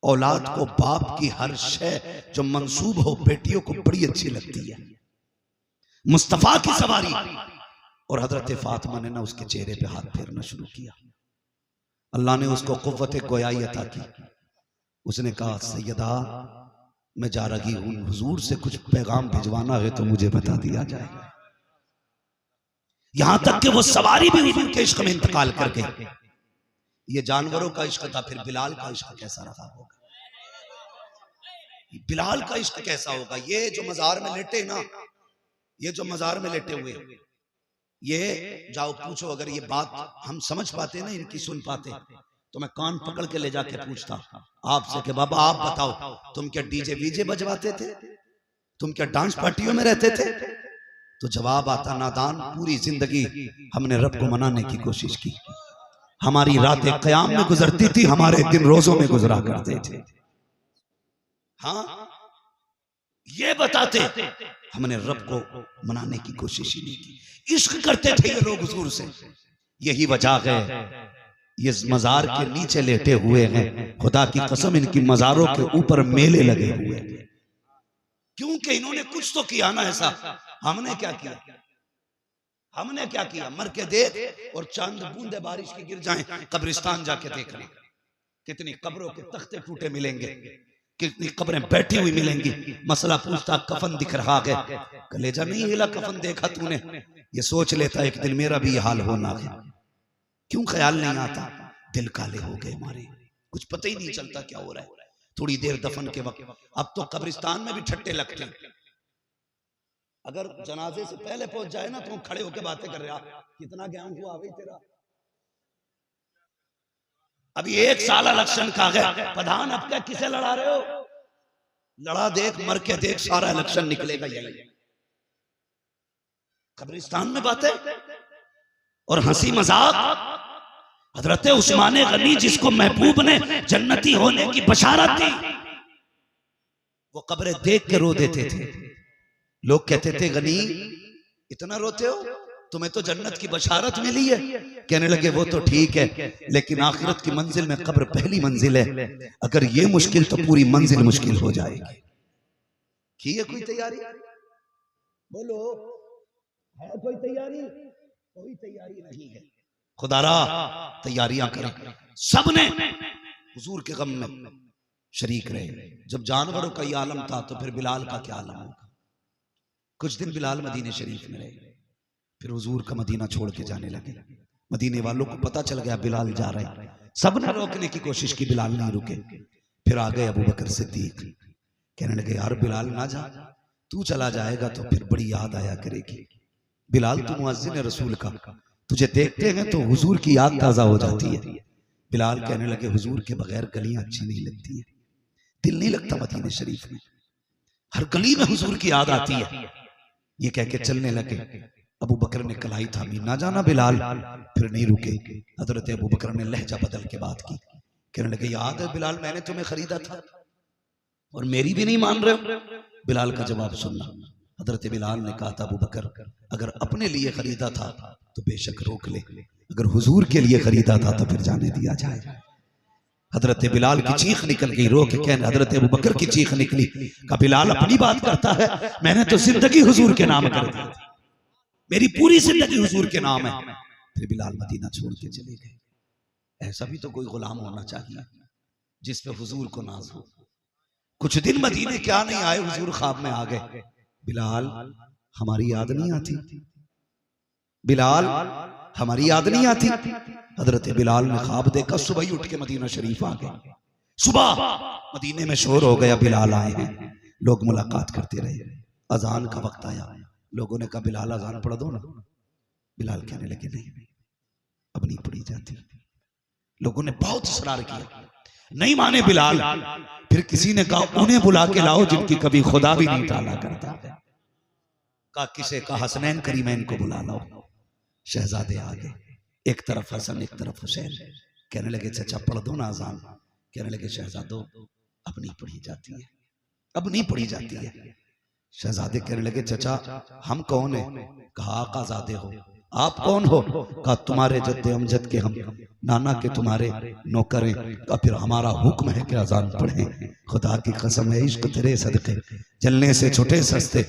औलाद को बाप की हर शय जो मंसूब हो बेटियों को बड़ी अच्छी लगती है। मुस्तफा की सवारी, और हजरत फातिमा ने ना उसके चेहरे पे हाथ फेरना शुरू किया। अल्लाह ने उसको कुव्वत गोयाई अता की। उसने कहा, सैयदा मैं जा रही हूं, हुजूर से कुछ पैगाम भिजवाना है तो मुझे बता दिया जाए। यहां तक कि वो सवारी भी हुजूर के इश्क में इंतकाल कर गई। ये जानवरों का इश्क था, फिर बिलाल का इश्क कैसा रहा होगा? बिलाल का इश्क कैसा होगा? ये जो मजार में लेटे ना, ये जो मजार में लेटे हुए, ये जाओ पूछो, अगर ये बात हम समझ पाते ना, इनकी सुन पाते, तो मैं कान पकड़ के ले जाके पूछता आपसे कि बाबा आप बताओ, तुम क्या डीजे वीजे बजवाते थे? तुम क्या डांस पार्टियों में रहते थे? तो जवाब आता, नादान, पूरी जिंदगी हमने रब को मनाने की कोशिश की। हमारी रातें क़याम में गुजरती थी, हमारे दिन रोजों में गुजरा करते थे। हाँ, ये बताते हमने रब को मनाने की कोशिश ही नहीं की। इश्क करते थे ये लोग हुजूर से। यही वजह है ये मजार के नीचे लेटे हुए हैं। खुदा की कसम, इनकी मजारों के ऊपर मेले लगे हुए हैं, क्योंकि इन्होंने कुछ तो किया ना ऐसा। हमने क्या किया? हमने क्या किया? मर के देख और चांद बूंदे बारिश की गिर जाएं, कब्रिस्तान जाके देखना, कितनी कब्रों के तख्ते टूटे मिलेंगे, कितनी कब्रें बैठी हुई मिलेंगी। मसला पूछता, कफन दिख रहा है, कलेजा नहीं हिला कफन देखा तूने? ये सोच लेता एक दिन मेरा भी ये हाल होना है। क्यों ख्याल नहीं आता? दिल काले हो गए हमारे, कुछ पता ही नहीं चलता क्या हो रहा है। थोड़ी देर दफन के वक्त, अब तो कब्रिस्तान में भी ठट्टे लगते हैं। अगर जनाजे से पहले पहुंच जाए ना, तो खड़े होकर बातें कर रहा, कितना ज्ञान हुआ भाई तेरा? अभी 1 साल इलेक्शन का है, प्रधान अब क्या किसे लड़ा रहे हो? लड़ा देख, मर के देख, सारा इलेक्शन निकलेगा यही। कब्रिस्तान में बातें और हंसी मजाक। हजरत उस्मान गनी, जिसको महबूब ने जन्नती होने की बशारत दी, वो कब्रें देख के रो देते थे। लोग कहते थे, गनी इतना रोते हो, तुम्हें तो जन्नत की बशारत मिली है। कहने लगे, वो तो ठीक है, लेकिन आखिरत की मंजिल में कब्र पहली मंजिल है। अगर ये मुश्किल तो पूरी मंजिल मुश्किल हो जाएगी। की है कोई तैयारी? बोलो, है कोई तैयारी? कोई तैयारी नहीं है। खुदारा तैयारियां करें। सबने हुजूर के गम में शरीक रहे। जब जानवरों का ये आलम था, तो फिर बिलाल का क्या आलम होगा? कुछ दिन बिलाल मदीने शरीफ में रहे, फिर हुजूर का मदीना छोड़ के जाने लगे। मदीने वालों को पता चल गया बिलाल जा रहे हैं। सबने रोकने की कोशिश की, बिलाल नहीं रुके। फिर आ गए अबू बकर सिद्दीक, कहने लगे यार बिलाल ना जा, तू चला जाएगा तो फिर बड़ी याद आया करेगी। बिलाल तू मुअज्जिन है रसूल का, तुझे देखते हैं तो हुजूर की याद ताज़ा हो जाती है। बिलाल कहने लगे हुजूर के बगैर गलियां अच्छी नहीं लगती हैं, दिल नहीं लगता मदीने शरीफ में, हर गली में हुजूर की याद आती है। ये कह के चलने लगे। अबू बकर ने कलाई थामी, ना जाना बिलाल। फिर नहीं रुके। हजरत अबू बकर ने लहजा बदल के बात की, कहने लगे याद है बिलाल मैंने तुम्हें खरीदा था और मेरी भी नहीं मान रहे हो। बिलाल का जवाब सुनना। हजरत बिलाल ने कहा था अबू बकर अगर अपने लिए खरीदा था तो बेशक रोक ले, अगर हुजूर के लिए खरीदा था तो फिर जाने दिया जाए। हजरत बिलाल की चीख निकल गई, रो के कहने हजरत अबू बकर की चीख निकली, का बिलाल अपनी बात करता है, मैंने तो जिंदगी हुजूर के नाम कर दी, मेरी पूरी जिंदगी हुजूर के नाम है। फिर बिलाल मदीना छोड़ के चले गए। ऐसा भी तो कोई गुलाम होना चाहिए जिस पे हुजूर को नाज हो। कुछ दिन मदीने क्या नहीं आए, हुजूर ख्वाब में आ गए, बिलाल हमारी याद नहीं आती, बिलाल हमारी याद नहीं आती। हजरत बिलाल ने ख्वाब देखा, सुबह ही उठ के मदीना शरीफ आ गए। सुबह मदीने में शोर हो गया, बिलाल आए हैं। लोग मुलाकात करते रहे। अजान का वक्त आया, लोगों ने कहा बिलाल अजान पढ़ दो ना। बिलाल कहने लगे नहीं अब नहीं पढ़ी जाती। लोगों ने बहुत इसरार किया, नहीं माने बिलाल। फिर किसी ने कहा उन्हें बुला के लाओ जिनकी कभी खुदा भी नहीं टाला करता। कहा किसे कहा हसनैन करीमैन को बुला लाओ। शहजादे आ गए, एक तरफ हसन एक तरफ हुसैन। कहने लगे चाचा पढ़ दो ना अजान। कहने लगे शहजादो अब नहीं पढ़ी जाती है, अब नहीं पढ़ी जाती है। शहजादे कहने लगे चाचा हम कौन है? कहा आकाजादे हो। आप कौन हो? कहा तुम्हारे जद्दे अमजद के हम नाना के तुम्हारे नौकर हैं। कहा फिर हमारा हुक्म है कि अजान पढ़ें। खुदा की कसम है इश्क तेरे सदके जलने से छुटे सस्ते,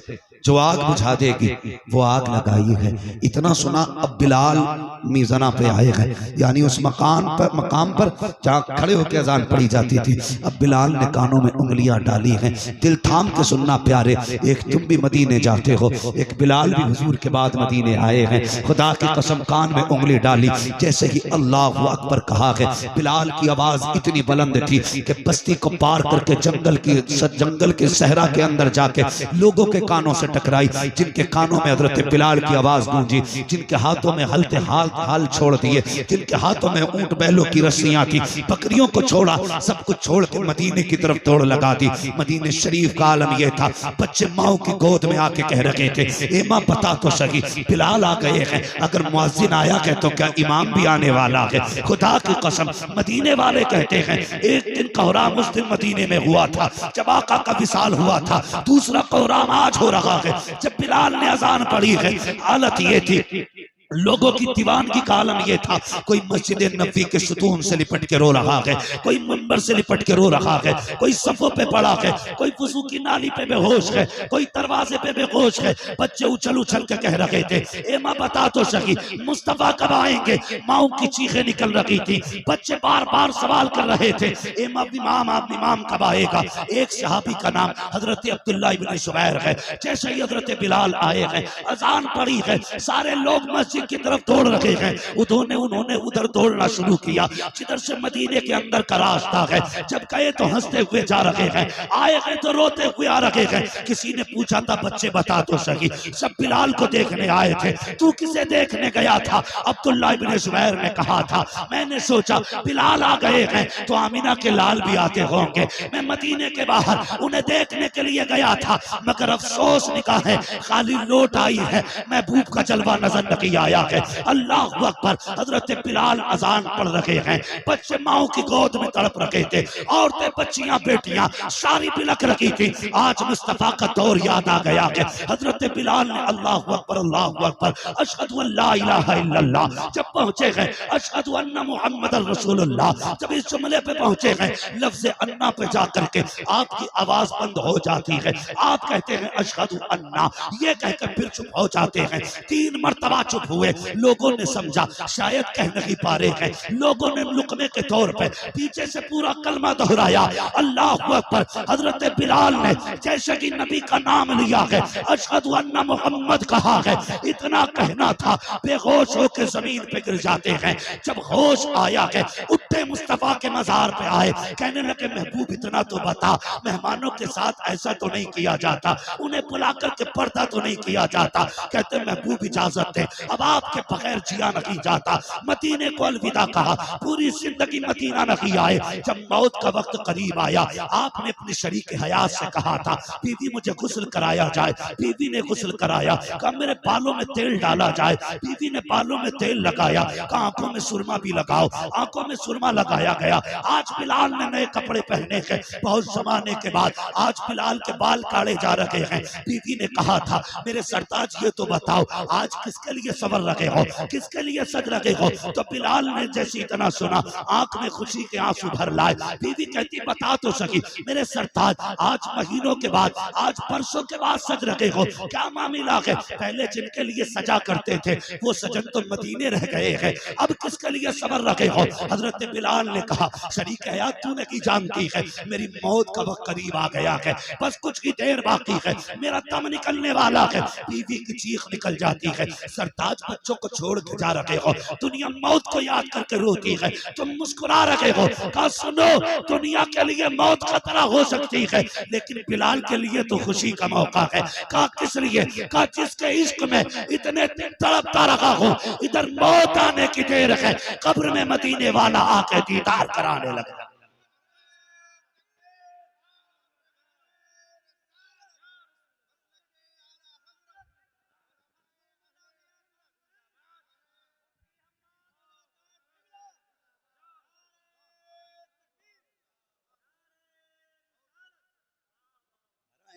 जो आग बुझा देगी वो आग लगाई है। इतना सुना अब बिलाल मीज़ाना पे आए गए, यानी उस मकाम पर जहाँ खड़े होकर अजान पढ़ी जाती थी। अब बिलाल ने कानों में उंगलियां डाली हैं। दिल थाम के सुनना प्यारे, एक तुम भी मदीने जाते हो, एक बिलाल भी हुजूर के बाद मदीने आए हैं। खुदा की कसम कान में उंगली डाली, जैसे ही अल्लाह अकबर कहा है, बिलाल की आवाज इतनी बुलंद थी कि बस्ती को पार करके जंगल के सहरा के अंदर जाके लोगों के कानों से टकराई, जिनके कानों में हजरत बिलाल की आवाज गूंजी, जिनके हाथों में हलते हाल छोड़ दिए, जिनके हाथों में ऊंट बैलों की रस्सियां थी, बकरियों को छोड़ा, सब कुछ छोड़ के मदीने की तरफ दौड़ लगा दी। मदीने शरीफ का आलम यह था, बच्चे माओ की गोद में आके कह रहे थे ए मां बता तो सही बिलाल आ गए हैं, अगर मुअज्जिन आया है तो क्या इमाम भी आने वाला है? खुदा की कसम मदीने वाले कहते हैं एक दिन कोहराम उस दिन मदीने में हुआ था जब आका का विसाल हुआ था, दूसरा कोहराम आज हो रहा है जब बिलाल ने अजान पढ़ी है। हालत ये थी, लोगों की दीवानगी का आलम यह था, कोई मस्जिद नबी के सुतून से लिपट के रो रहा है, कोई मंबर से लिपट के रो रहा है, कोई सफों पे पड़ा है, कोई वुजू की नाली पे बेहोश है, कोई दरवाजे पे बेहोश है। बच्चे उछल उछल के कह रहे थे ए मां बता तो सही मुस्तफा कब आएंगे? माओ की चीखें निकल रही थी, बच्चे बार बार सवाल कर रहे थे ए मां इमाम कब आएगा? एक सहाबी का नाम हजरत अब्दुल्लाह इब्न जुबैर है। जैसे ही हजरत बिलाल आए हैं, अजान पड़ी है, सारे लोग मस्जिद की तरफ दौड़ रहे हैं। उन्होंने उधर दौड़ना शुरू किया जिधर से मदीने के अंदर का रास्ता है। जब गए तो हंसते हुए जा रहे हैं, आए हैं तो रोते हुए आ रहे हैं। किसी ने पूछा था बच्चे बता तो सही, सब बिलाल को देखने आए थे, तू किसे देखने गया था? अब्दुल्लाह इब्न जुबैर ने कहा था मैंने सोचा बिलाल आ गए हैं तो आमिना के लाल भी आते होंगे, मैं मदीने के बाहर उन्हें देखने के लिए गया था, मगर अफसोस निकाह है खाली लौट आई है, महबूब का जलवा नजर नहीं आया है। अल्लाह अकबर। हजरत बिलाल अजान पढ़ रहे हैं, बच्चे माओ की गोद में तड़प रहे थे, औरतें बच्चियां बेटियां सारी बिलख रही थी। आज मुस्तफा का दौर याद आ गया है। हजरत बिलाल ने अल्लाह अकबर अशहदु अल्ला इलाहा इल्लल्लाह जब पहुंचे हैं, अशहदु अन्ना मुहम्मदर रसूलुल्लाह जब इस जुमले पे पहुंचे हैं, लफ्ज़ अन्ना पे जाकर के आपकी आवाज बंद हो जाती है। आप कहते हैं अशहदु अन्ना, ये कहकर फिर चुप हो जाते हैं। 3 मरतबा चुप हुए। हुए। लोगों ने समझा शायद कह नहीं पा रहे हैं, लोगों ने लुकमे के तौर पे पीछे से पूरा कलमा दोहराया, अल्लाहु अकबर। हजरत बिलाल ने जैसे कि नबी का नाम लिया है, अशहदु अन्ना मोहम्मद कहा है, इतना कहना था बेहोश होकर जमीन पे गिर जाते हैं। जब होश आया है, उठे मुस्तफा के मजार पे आए, कहने लगे महबूब इतना तो बता, मेहमानों के साथ ऐसा तो नहीं किया जाता, उन्हें बुला करके पर्दा तो नहीं किया जाता। कहते महबूब इजाजत है, अब आपके बगैर जिया नहीं जाता। मदीने को अलविदा कहा, पूरी जिंदगी मदीना नहीं आए। जब मौत का वक्त करीब आया, आपने अपनी शरीक हयात से कहा था बीवी मुझे गुस्ल कराया जाए। बीवी ने गुस्ल कराया, कहा मेरे बालों में तेल डाला जाए। बीवी ने बालों में तेल लगाया, कहा आंखों में सुरमा भी लगाओ। आंखों में सुरमा लगाया गया। आज बिलाल ने नए कपड़े पहने के बहुत जमाने के बाद आज बिलाल के बाल काटे जा रहे हैं। बीवी ने कहा था मेरे सरताज ये तो बताओ आज किसके लिए सबर रखे हो, किसके लिए सज रखे हो। तो बिलाल ने जैसे इतना सुना, आंख में खुशी के आंसू भर लाए। बीवी कहती बता तो सकी मेरे सरताज, आज महीनों के बाद, आज परसों के बाद सज रखे हो, क्या मामला है। पहले जिनके लिए सजा करते थे वो सजन तो मदीने रह गए हैं, अब किसके लिए सबर रखे हो। हजरत बिलाल ने कहा शरीक हयात तू नहीं जानती है, मेरी मौत का वक्त करीब आ गया है, बस कुछ ही देर बाकी है, मेरा दम निकलने वाला है। बीवी की चीख निकल जाती है, सरताज बच्चों को छोड़ के जा रहे हो, दुनिया मौत को याद करके रोती है, तुम मुस्कुरा रहे हो। कहा सुनो दुनिया के लिए मौत खतरा हो सकती है, लेकिन बिलाल के लिए तो खुशी का मौका है। कहा किस लिए। कहा जिसके इश्क में इतने तड़पता रहा हो, इधर मौत आने की देर है, कब्र में मदीने वाला आके दीदार कराने लगा।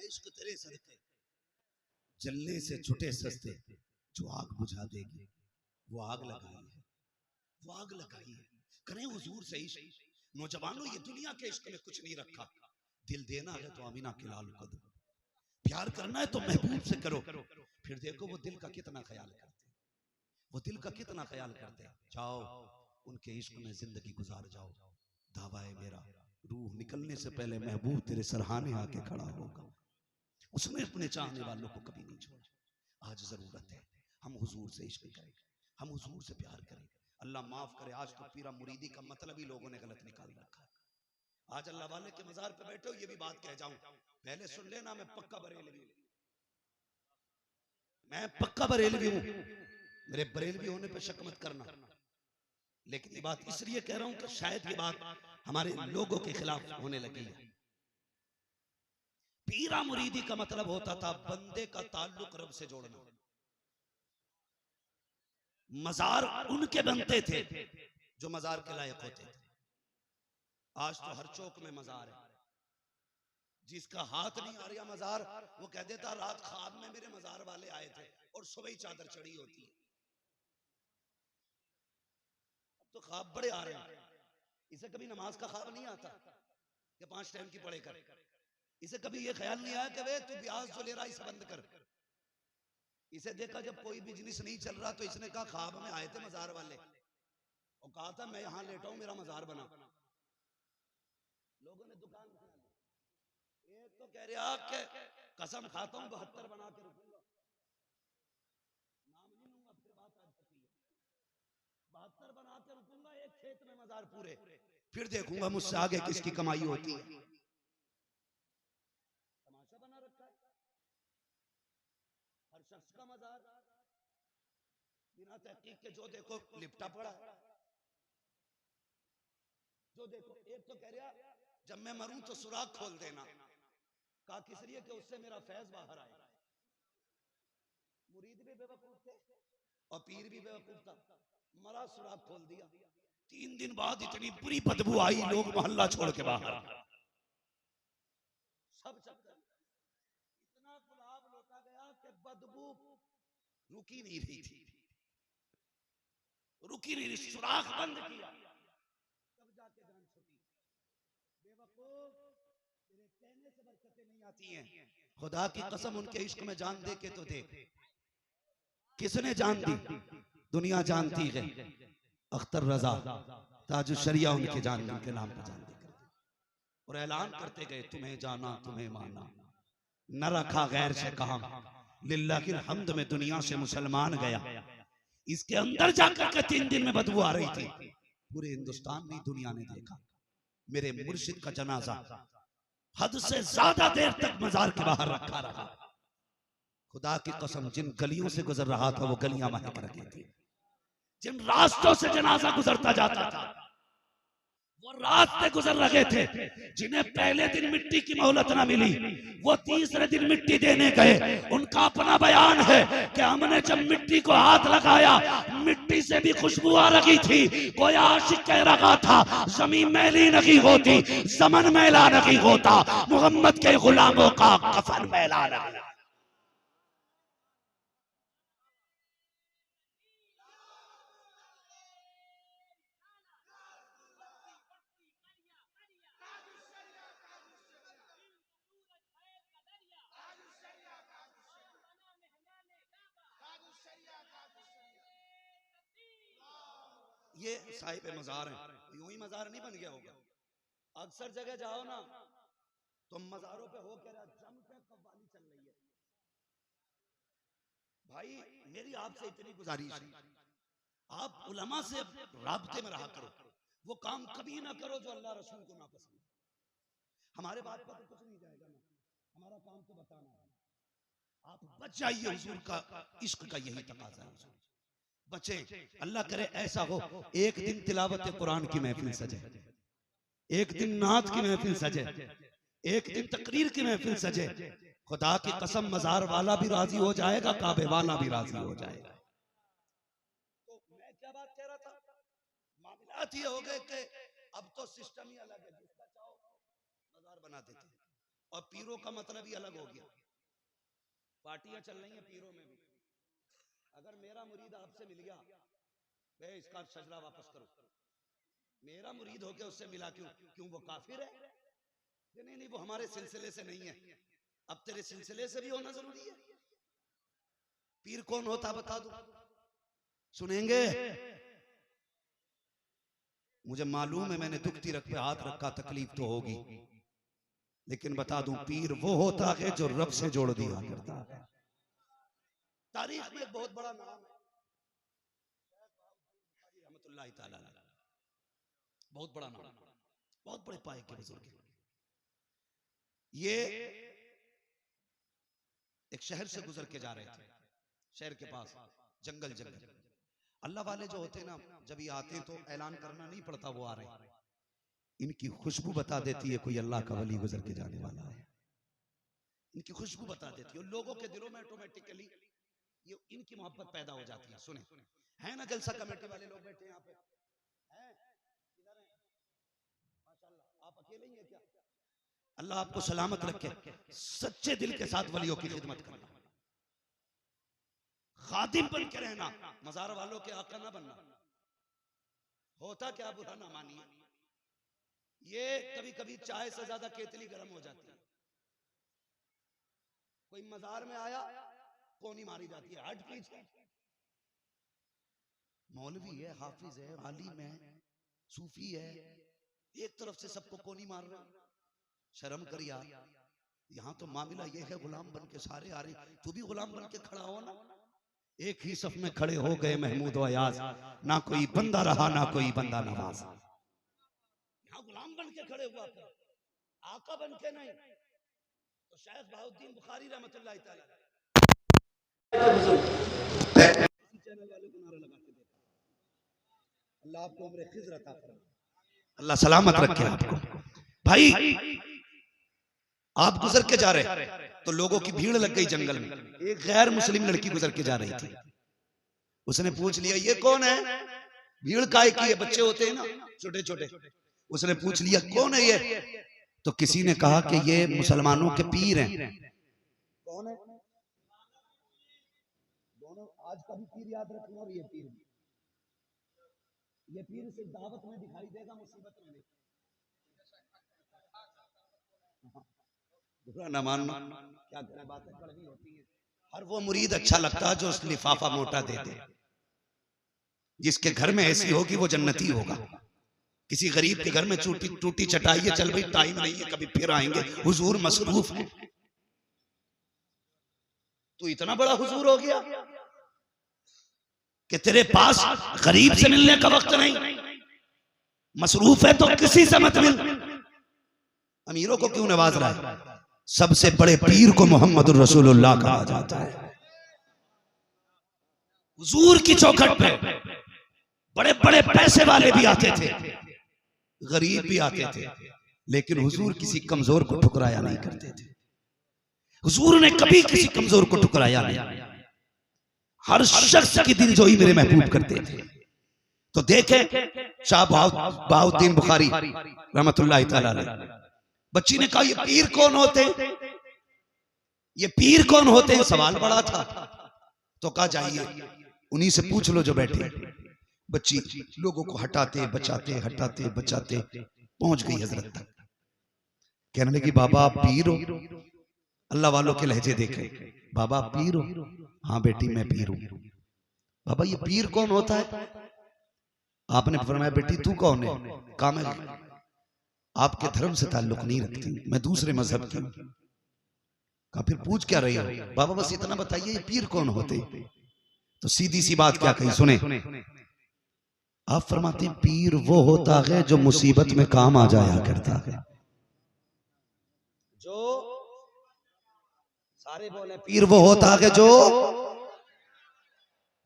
इश्क तेरे सदके जलने से छुटे सस्ते, जो आग बुझा देगी वो आग लगाई है, वो आग लगाई है। करें हुजूर से इश्क। नौजवानों ये दुनिया के इश्क में कुछ नहीं रखा, दिल देना है तो आमीना के लाल को दो, प्यार करना है तो महबूब से करो। फिर देखो वो दिल का कितना ख्याल करते हैं, वो दिल का कितना ख्याल करते हैं। जाओ उनके इश्क में जिंदगी गुजार जाओ। दावा है मेरा रूह निकलने से पहले महबूब तेरे सरहाने आके खड़ा होगा। उसने अपने चाहने वालों को कभी नहीं छोड़ा। आज जरूरत है हम हुजूर से इश्क करें, हम हुजूर से प्यार करें। अल्लाह माफ करे, आज तो पीरा मुरीदी का मतलब ही लोगों ने गलत निकाल रखा है। आज अल्लाह वाले के मजार पे बैठे हो, ये भी बात कह जाऊं, पहले सुन लेना मैं पक्का बरेलवी हूं, मैं पक्का बरेलवी हूं, मेरे बरेलवी होने पे शक मत करना। लेकिन ये बात इसलिए कह रहा हूं कि शायद ये बात हमारे लोगों के खिलाफ होने लगी है। पीरा मुरीदी का मतलब होता था बंदे का ताल्लुक रब से जोड़ना। मजार उनके बनते थे जो मजार के लायक होते थे। आज तो हर चौक में मजार है, जिसका हाथ नहीं आ रहा मजार, वो कह देता रात ख्वाब में मेरे मजार वाले आए थे, और सुबह ही चादर चढ़ी होती है। अब तो ख्वाब बड़े आ रहे हैं। इसे कभी नमाज का ख्वाब नहीं आता कि 5 टाइम की पढ़े कर। इसे कभी ये ख्याल नहीं आया कि वे तू ब्याज जो ले रहा इसे बंद कर। इसे देखा जब कोई बिजनेस नहीं चल रहा तो इसने कहा ख्वाब में आए थे मजार वाले और कहा था मैं यहां लेटा हूं, मेरा मजार बना। लोगों ने दुकान एक तो कह रहा कि कसम खाता हूं 72 बना के रखूंगा, नाम नहीं लूंगा, फिर बात आ सकती है। 72 बना के रखूंगा, एक खेत में मजार पूरे, फिर देखूंगा मुझसे आगे किसकी कमाई होती है। तमाशा बना रखा है हर शख्स का मजार, बिना तहकीक के जो देखो लिपटा पड़ा, जो देखो। एक तो कह रहा जब मैं मरूं तो सुराख खोल देना, कहा किस लिए कि उससे मेरा फैज बाहर आए। मुरीद भी बेवकूफ थे और पीर भी बेवकूफ था, मरा सुराख खोल दिया। 3 दिन बाद इतनी बुरी बदबू आई, लोग मोहल्ला छोड़ के बाहर। सब चक्कर इतना गुलाब लोटा गया कि बदबू रुकी नहीं रही थी, रुकी नहीं रही, सुराख बंद किया, तब जाके जान छूटी। बेवकूफ, तेरे कहने से बरकतें नहीं आती हैं। खुदा की कसम उनके इश्क में जान दे के तो देख, किसने जान दी? दुनिया जानती है अख्तर रजा ताजुल शरिया उनके नाम पर जानते और ऐलान करते गए तुम्हें जाना तुम्हें माना, न रखा गैर से काम, लिल्लाहिल हम्द में दुनिया से मुसलमान गया। इसके अंदर जाकर के 3 दिन में बदबू आ रही थी। पूरे हिंदुस्तान में दुनिया ने देखा मेरे मुर्शिद का जनाजा हद से ज्यादा देर तक मजार के बाहर रखा रहा। खुदा की कसम जिन गलियों से गुजर रहा था वो गलियां महक रही थी। जिन रास्तों से जनाजा गुजरता जाता था वो रास्ते गुजर रहे थे। जिन्हें पहले दिन मिट्टी की मोहलत ना मिली वो तीसरे दिन मिट्टी देने गए। उनका अपना बयान है कि हमने जब मिट्टी को हाथ लगाया मिट्टी से भी खुशबू आ रही थी। कोई आशिक कह रहा था जमीन मैली नहीं होती, ज़मन मैला नहीं होता, मोहम्मद के गुलामों का कफन मैला नहीं। ये साहिब मजार है, यूं ही मजार नहीं बन गया होगा। अक्सर जगह जाओ ना तो मजारों पे हो क्या जम पे कव्वाली चल रही है। भाई मेरी आपसे इतनी गुजारिश है, आप उलमा से राब्ते में रहा करो। वो काम कभी ना करो जो अल्लाह रसूल को ना पसंद। हमारे बात पर तो कुछ नहीं जाएगा ना, हमारा काम तो बताना है। आप बच जाइए, हुजूर का इश्क का यही तकाजा है। बचे, अल्लाह करे ऐसा हो एक दिन तिलावत कुरान की महफिल सजे, एक दिन नात की महफिल सजे, एक दिन तकरीर की महफिल सजे। खुदा की कसम मजार वाला भी राजी हो जाएगा, काबे वाला भी राजी हो जाएगा। तो मैं क्या बात कह रहा था, मामलात ये हो गए कि अब तो सिस्टम ही अलग है। जिसका चाहो मजार बना देते और पीरों का मतलब ही अलग हो गया। पार्टियां चल रही हैं पीरों में भी। अगर मेरा मुरीद आपसे मिल गया, वे इसका सजरा वापस करो। मेरा मुरीद होके उससे मिला क्यों वो काफिर है? नहीं, वो हमारे सिलसिले से नहीं है। अब तेरे सिलसिले से भी होना जरूरी है। पीर कौन होता बता दो, सुनेंगे? मुझे मालूम है मैंने दुखती रख पे हाथ रखा, तकलीफ तो होगी, लेकिन बता दूं पीर वो होता है जो रब से जोड़ दिया करता है। तारीख में एक बहुत बड़ा नाम है, रहमतुल्लाह ताला, बहुत बड़ा नाम, बहुत बड़े पाए के बुजुर्ग। ये एक शहर से गुजर के जा रहे थे। शहर के पास जंगल जंगल। अल्लाह वाले जो होते ना जब ये आते हैं तो ऐलान करना नहीं पड़ता वो आ रहे हैं। इनकी खुशबू बता देती है कोई अल्लाह का वली गुजर के जाने वाला है। इनकी खुशबू बता देती है, लोगों के दिलों में ऑटोमेटिकली ये इनकी मोहब्बत पैदा हो जाती है। सुने, है ना जलसा कमेटी वाले लोग बैठे यहाँ पे हैं, इधर हैं माशाल्लाह। आप अकेले ही हैं क्या? अल्लाह आपको सलामत रखे। सच्चे दिल के साथ वलियों की खिदमत करना, खादिम बन के रहना, मजार वालों के आका ना बनना। होता क्या, बुरा ना मानिए, ये कभी कभी चाय से ज्यादा केतली गर्म हो जाती है। कोई मजार में आया कोनी मारी जाती है, हट पीछे। मौलवी है, हाफिज है, आलिम है, सूफी है, एक तरफ से सबको कोनी मार रहे हैं। शर्म कर यार, यहाँ तो मामला ये है गुलाम बन के सारे आ रहे, तू भी गुलाम बन के खड़ा हो ना। एक ही सफ में खड़े हो गए महमूद और अयाज, ना कोई बंदा रहा ना कोई बंदा नवाज। यहाँ गुलाम बन के खड़े हुआ कर, आका बन के नहीं। तो शेख बहाउद्दीन बुखारी रहमतुल्लाह ताला चैनल वाले को नारा लगाते थे, अल्लाह आपको उम्र खिज़र अता फरमाए, अल्लाह सलामत रखे आपको। भाई आप गुजर के जा रहे तो लोगों की भीड़ लग गई जंगल में। एक गैर मुस्लिम लड़की गुजर के जा रही थी। उसने पूछ लिया ये कौन है? भीड़ काय की है, बच्चे होते हैं ना छोटे छोटे। उसने पूछ लिया कौन है ये? तो किसी ने कहा कि ये मुसलमानों के पीर हैं। कौन है? दोनों आज का भी पीर याद रखना। और ये पीर सिर्फ दावत में दिखाई देगा, मुसीबत में नहीं। बुरा ना मानना, क्या करें, बातें कड़वी होती हैं। हर वो मुरीद अच्छा लगता है जो उस लिफाफा मोटा दे दे। जिसके घर में ऐसी होगी वो जन्नती होगा। किसी गरीब के घर में टूटी टूटी चटाई है, चल भाई टाइम नहीं है कभी फिर आएंगे, हुजूर मसरूफ है। तो इतना बड़ा हुजूर हो गया कि तेरे पास गरीब से मिलने का वक्त नहीं, मसरूफ है तो किसी से मत मिल। अमीरों को क्यों नवाज रहा है? सबसे बड़े पीर को मोहम्मदुर रसूलुल्लाह कहा जाता है। हुजूर की चौखट पे बड़े बड़े पैसे वाले भी आते थे, गरीब भी आते थे, लेकिन हुजूर किसी कमजोर को ठुकराया नहीं करते थे। हुजूर ने कभी किसी कमजोर को ठुकराया नहीं। हर शख्स की दिलजोई मेरे महबूब करते थे। तो देखें शाह बहाउद्दीन बुखारी रहमतुल्लाह तआला अलैह, बच्ची ने कहा ये पीर कौन होते हैं, ये पीर कौन होते हैं? सवाल बड़ा था। तो कहा जाइए उन्हीं से पूछ लो जो बैठे। बच्ची लोगों को हटाते बचाते हटाते बचाते पहुंच गई हजरत तक। कहने लगी बाबा आप पीर हो? अल्लाह वालों के लहजे देखे। बाबा आप पीर हो? हाँ बेटी मैं पीर हूं। बाबा ये पीर कौन होता है? आपने फरमाया बेटी तू कौन है? कहा मैं आपके धर्म से ताल्लुक नहीं रखती, मैं दूसरे मजहब की हूं। कहा फिर पूछ क्या रही हो? बाबा बस इतना बताइए ये पीर कौन होते? तो सीधी सी बात क्या कही सुने। आप फरमाते हैं पीर वो होता है जो मुसीबत में काम आ जाया करता है। जो सारे बोले पीर वो होता है जो,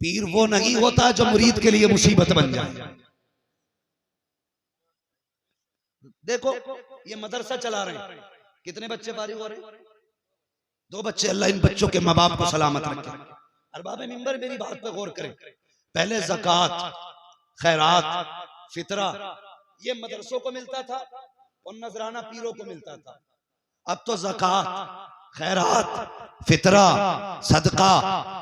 पीर वो नहीं होता जो मुरीद के लिए मुसीबत बन जाए। देखो ये मदरसा चला रहे हैं, कितने बच्चे फारिग हो रहे हैं? 2 बच्चे। अल्लाह इन बच्चों के माँ बाप को सलामत रखे। अरबाब मिंबर मेरी बात पे गौर करें। पहले ज़कात, खैरात, फितरा ये मदरसों को मिलता था और नजराना पीरों को मिलता था। अब तो ज़कात, खैरात, फितरा, सदका,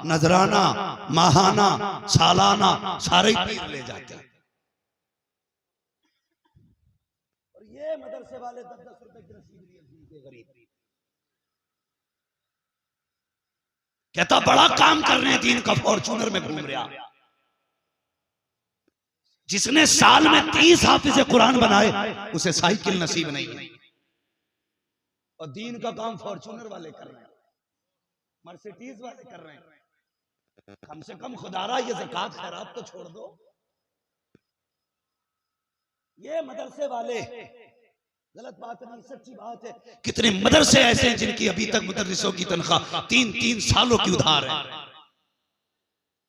नजराना, माहाना, सालाना सारे ही पीर ले जाते हैं। और ये मदरसे वाले 10-10 रुपए की रसीद लिए गरीब। कहता बड़ा काम कर रहे हैं दीन का, फॉर्चूनर में घूम रहा। जिसने साल में 30 हाफिज़ कुरान बनाए उसे साइकिल नसीब नहीं है। और दीन का काम फॉर्चूनर वाले कर रहे हैं, मर्सिडीज वाले कर रहे हैं। कम से कम खुदारा ये ज़कात खैरात तो छोड़ दो। ये मदरसे वाले, गलत बात नहीं सच्ची बात है। कितने मदरसे ऐसे हैं जिनकी अभी तक मुदर्रिसों की तनख्वाह 3-3 सालों की उधार है।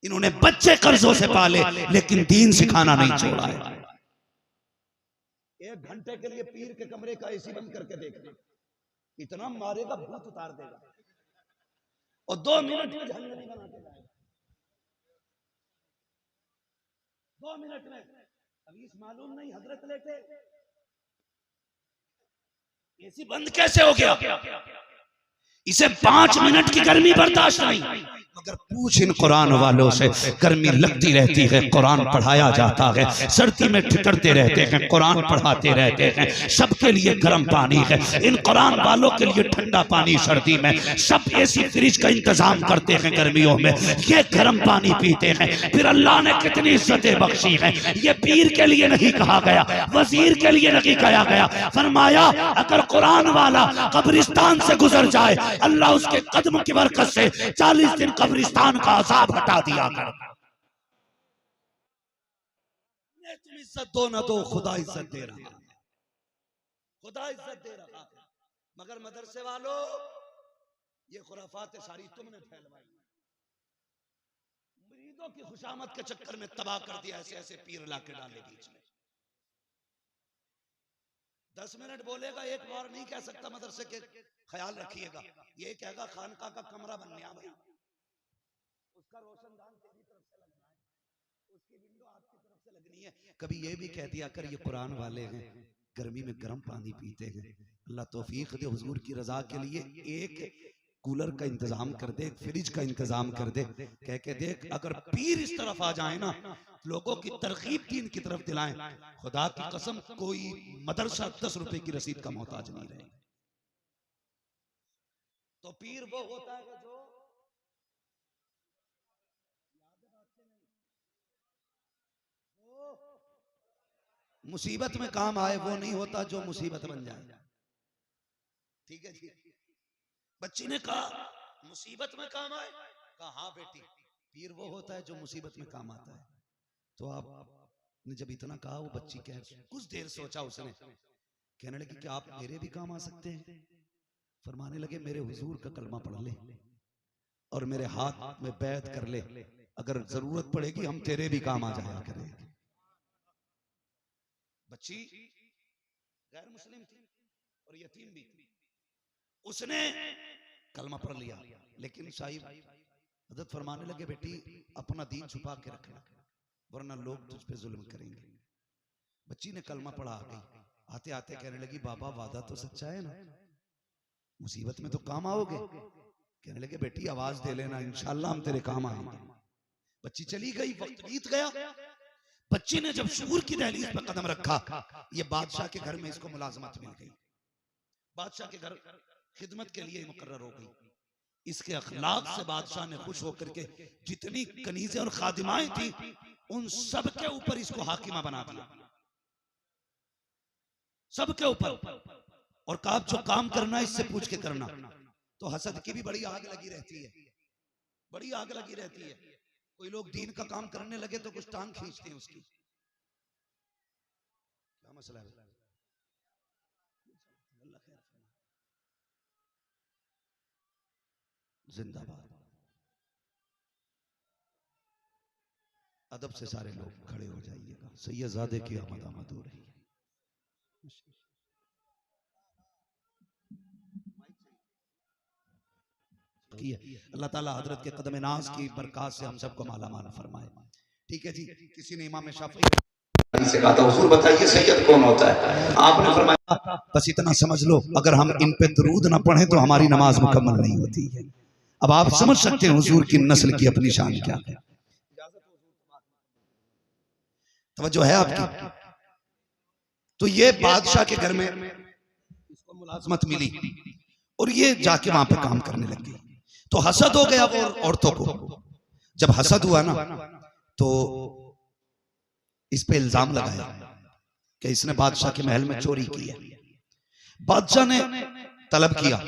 इन्होंने बच्चे कर्जों से पाले लेकिन दीन सिखाना नहीं छोड़ा है। 1 घंटे के लिए पीर के कमरे का एसी बंद करके देखना, इतना मारेगा भूत उतार देगा। और 2 मिनट में जहन्नमी बना के जाएगा। 2 मिनट में अभी मालूम नहीं हजरत लेटे एसी बंद कैसे हो गया? इसे 5 मिनट की गर्मी बर्दाश्त नहीं। मगर पूछ इन कुरान वालों से, गर्मी लगती रहती है कुरान पढ़ाया जाता है, सर्दी में ठिठुरते रहते हैं कुरान पढ़ाते रहते हैं, सबके लिए गर्म पानी है। इन कुरान वालों के लिए ठंडा पानी सर्दी में, सब एसी फ्रिज का इंतजाम करते हैं गर्मियों में, ये गर्म पानी पीते हैं। फिर अल्लाह ने कितनी इज्जतें बख्शी हैं। ये पीर के लिए नहीं कहा गया, वजीर के लिए नहीं कहा गया। फरमाया अगर कुरान वाला कब्रिस्तान से गुजर जाए अल्लाह उसके कदम की बरकत से 40 दिन कब्रिस्तान का अजाब हटा दिया कर। तुम इज्जत दो ना दो, खुदा इज्जत दे रहा है, खुदा इज्जत दे रहा है। मगर मदरसे वालों ये खुराफात सारी तुमने फैलवाई, मुरीदों की खुशामद के चक्कर में तबाह कर दिया। ऐसे ऐसे पीर ला के डाले बीच में। 10 मिनट बोलेगा, एक बार नहीं कह सकता मदरसे के ख्याल रखिएगा। ये कहेगा खानका का कमरा बनने आ भाई, उसका रोशनदान तेरी तरफ से लगना है, उसकी विंडो आपकी तरफ से लगनी है। कभी ये भी कह दिया कर ये कुरान वाले हैं, गर्मी में गर्म पानी पीते हैं। अल्लाह तौफीक दे हुजूर की रजा के लिए एक कूलर का इंतजाम कर दे, फ्रिज का इंतजाम कर दे। कह के देख अगर पीर इस तरफ आ जाए ना, लोगों की तरकीब दीन की तरफ दिलाएं, खुदा की कसम कोई मदरसा 10 रुपए की रसीद का मोहताज नहीं रहेगा। तो पीर वो होता है जो मुसीबत में काम आए वो नहीं होता जो मुसीबत बन जाए। ठीक है जी। बच्ची ने कहा मुसीबत में काम आए, कहा हाँ बेटी, पीर वो होता है जो मुसीबत में काम आता है। तो आपने जब इतना कहा, वो बच्ची कह, कुछ देर सोचा उसने, कहने लगी कि आप मेरे भी काम आ सकते हैं। फरमाने लगे मेरे हुजूर का कलमा पढ़ ले और मेरे हाथ में बैत कर ले, अगर जरूरत पड़ेगी हम तेरे भी काम आ जाया करेंगे। बच्ची गैर मुस्लिम थी और यतीम भी थी, उसने कलमा पढ़ लिया। लेकिन साहिब हजरत फरमाने लगे बेटी अपना दीन छुपा के रखना, वरना लोग तुझ पे जुल्म करेंगे। बच्ची ने कलमा पढ़ा, आ गई, आते आते कहने लगी बाबा वादा तो सच्चा है ना, मुसीबत में तो काम आओगे। कहने लगे बेटी आवाज दे लेना, इंशाल्लाह हम तेरे काम आएंगे। बच्ची चली गई, वक्त बीत गया। बच्ची ने जब शूर की दहलीज पर कदम रखा, ये बादशाह के घर में इसको मुलाजमत मिल गई। बादशाह के घर खिदमत के लिए मुकर्रर हो गई। इसके अखलाक से बादशाह ने खुश होकर के जितनी कनीज़ें और खादिमाएं थी उन सब के ऊपर इसको हाकिमा बना दिया, सबके ऊपर। और कहा जो काम करना इससे पूछ के करना। तो हसद की भी बड़ी आग लगी रहती है, बड़ी आग लगी रहती है। कोई लोग दीन का काम करने लगे तो कुछ टांग खींचते हैं उसकी। क्या मसला है? जिंदाबाद। अदब से सारे लोग खड़े हो जाइएगा, सैयदजादे की आमद हो रही है। अल्लाह ताला हजरत के कदम नाज की बरकत से हम सबको माला माल फरमाए। ठीक है जी। किसी ने इमाम शाफी से कहा था हुजूर बताइए सैयद कौन होता है? आपने फरमाया बस इतना समझ लो, अगर हम इन पे दरूद ना पढ़ें तो हमारी नमाज मुकम्मल नहीं होती है। अब आप समझ सकते हैं हुजूर की नस्ल की अपनी शान क्या है। तवज्जो है आपकी? तो ये बादशाह के घर में इसको मुलाजमत मिली और ये जाके वहां पे काम करने लग गई। तो हसद हो गया वो औरतों को। जब हसद हुआ ना तो इस पे इल्जाम लगाया कि इसने बादशाह के महल में चोरी की है। बादशाह ने तलब किया,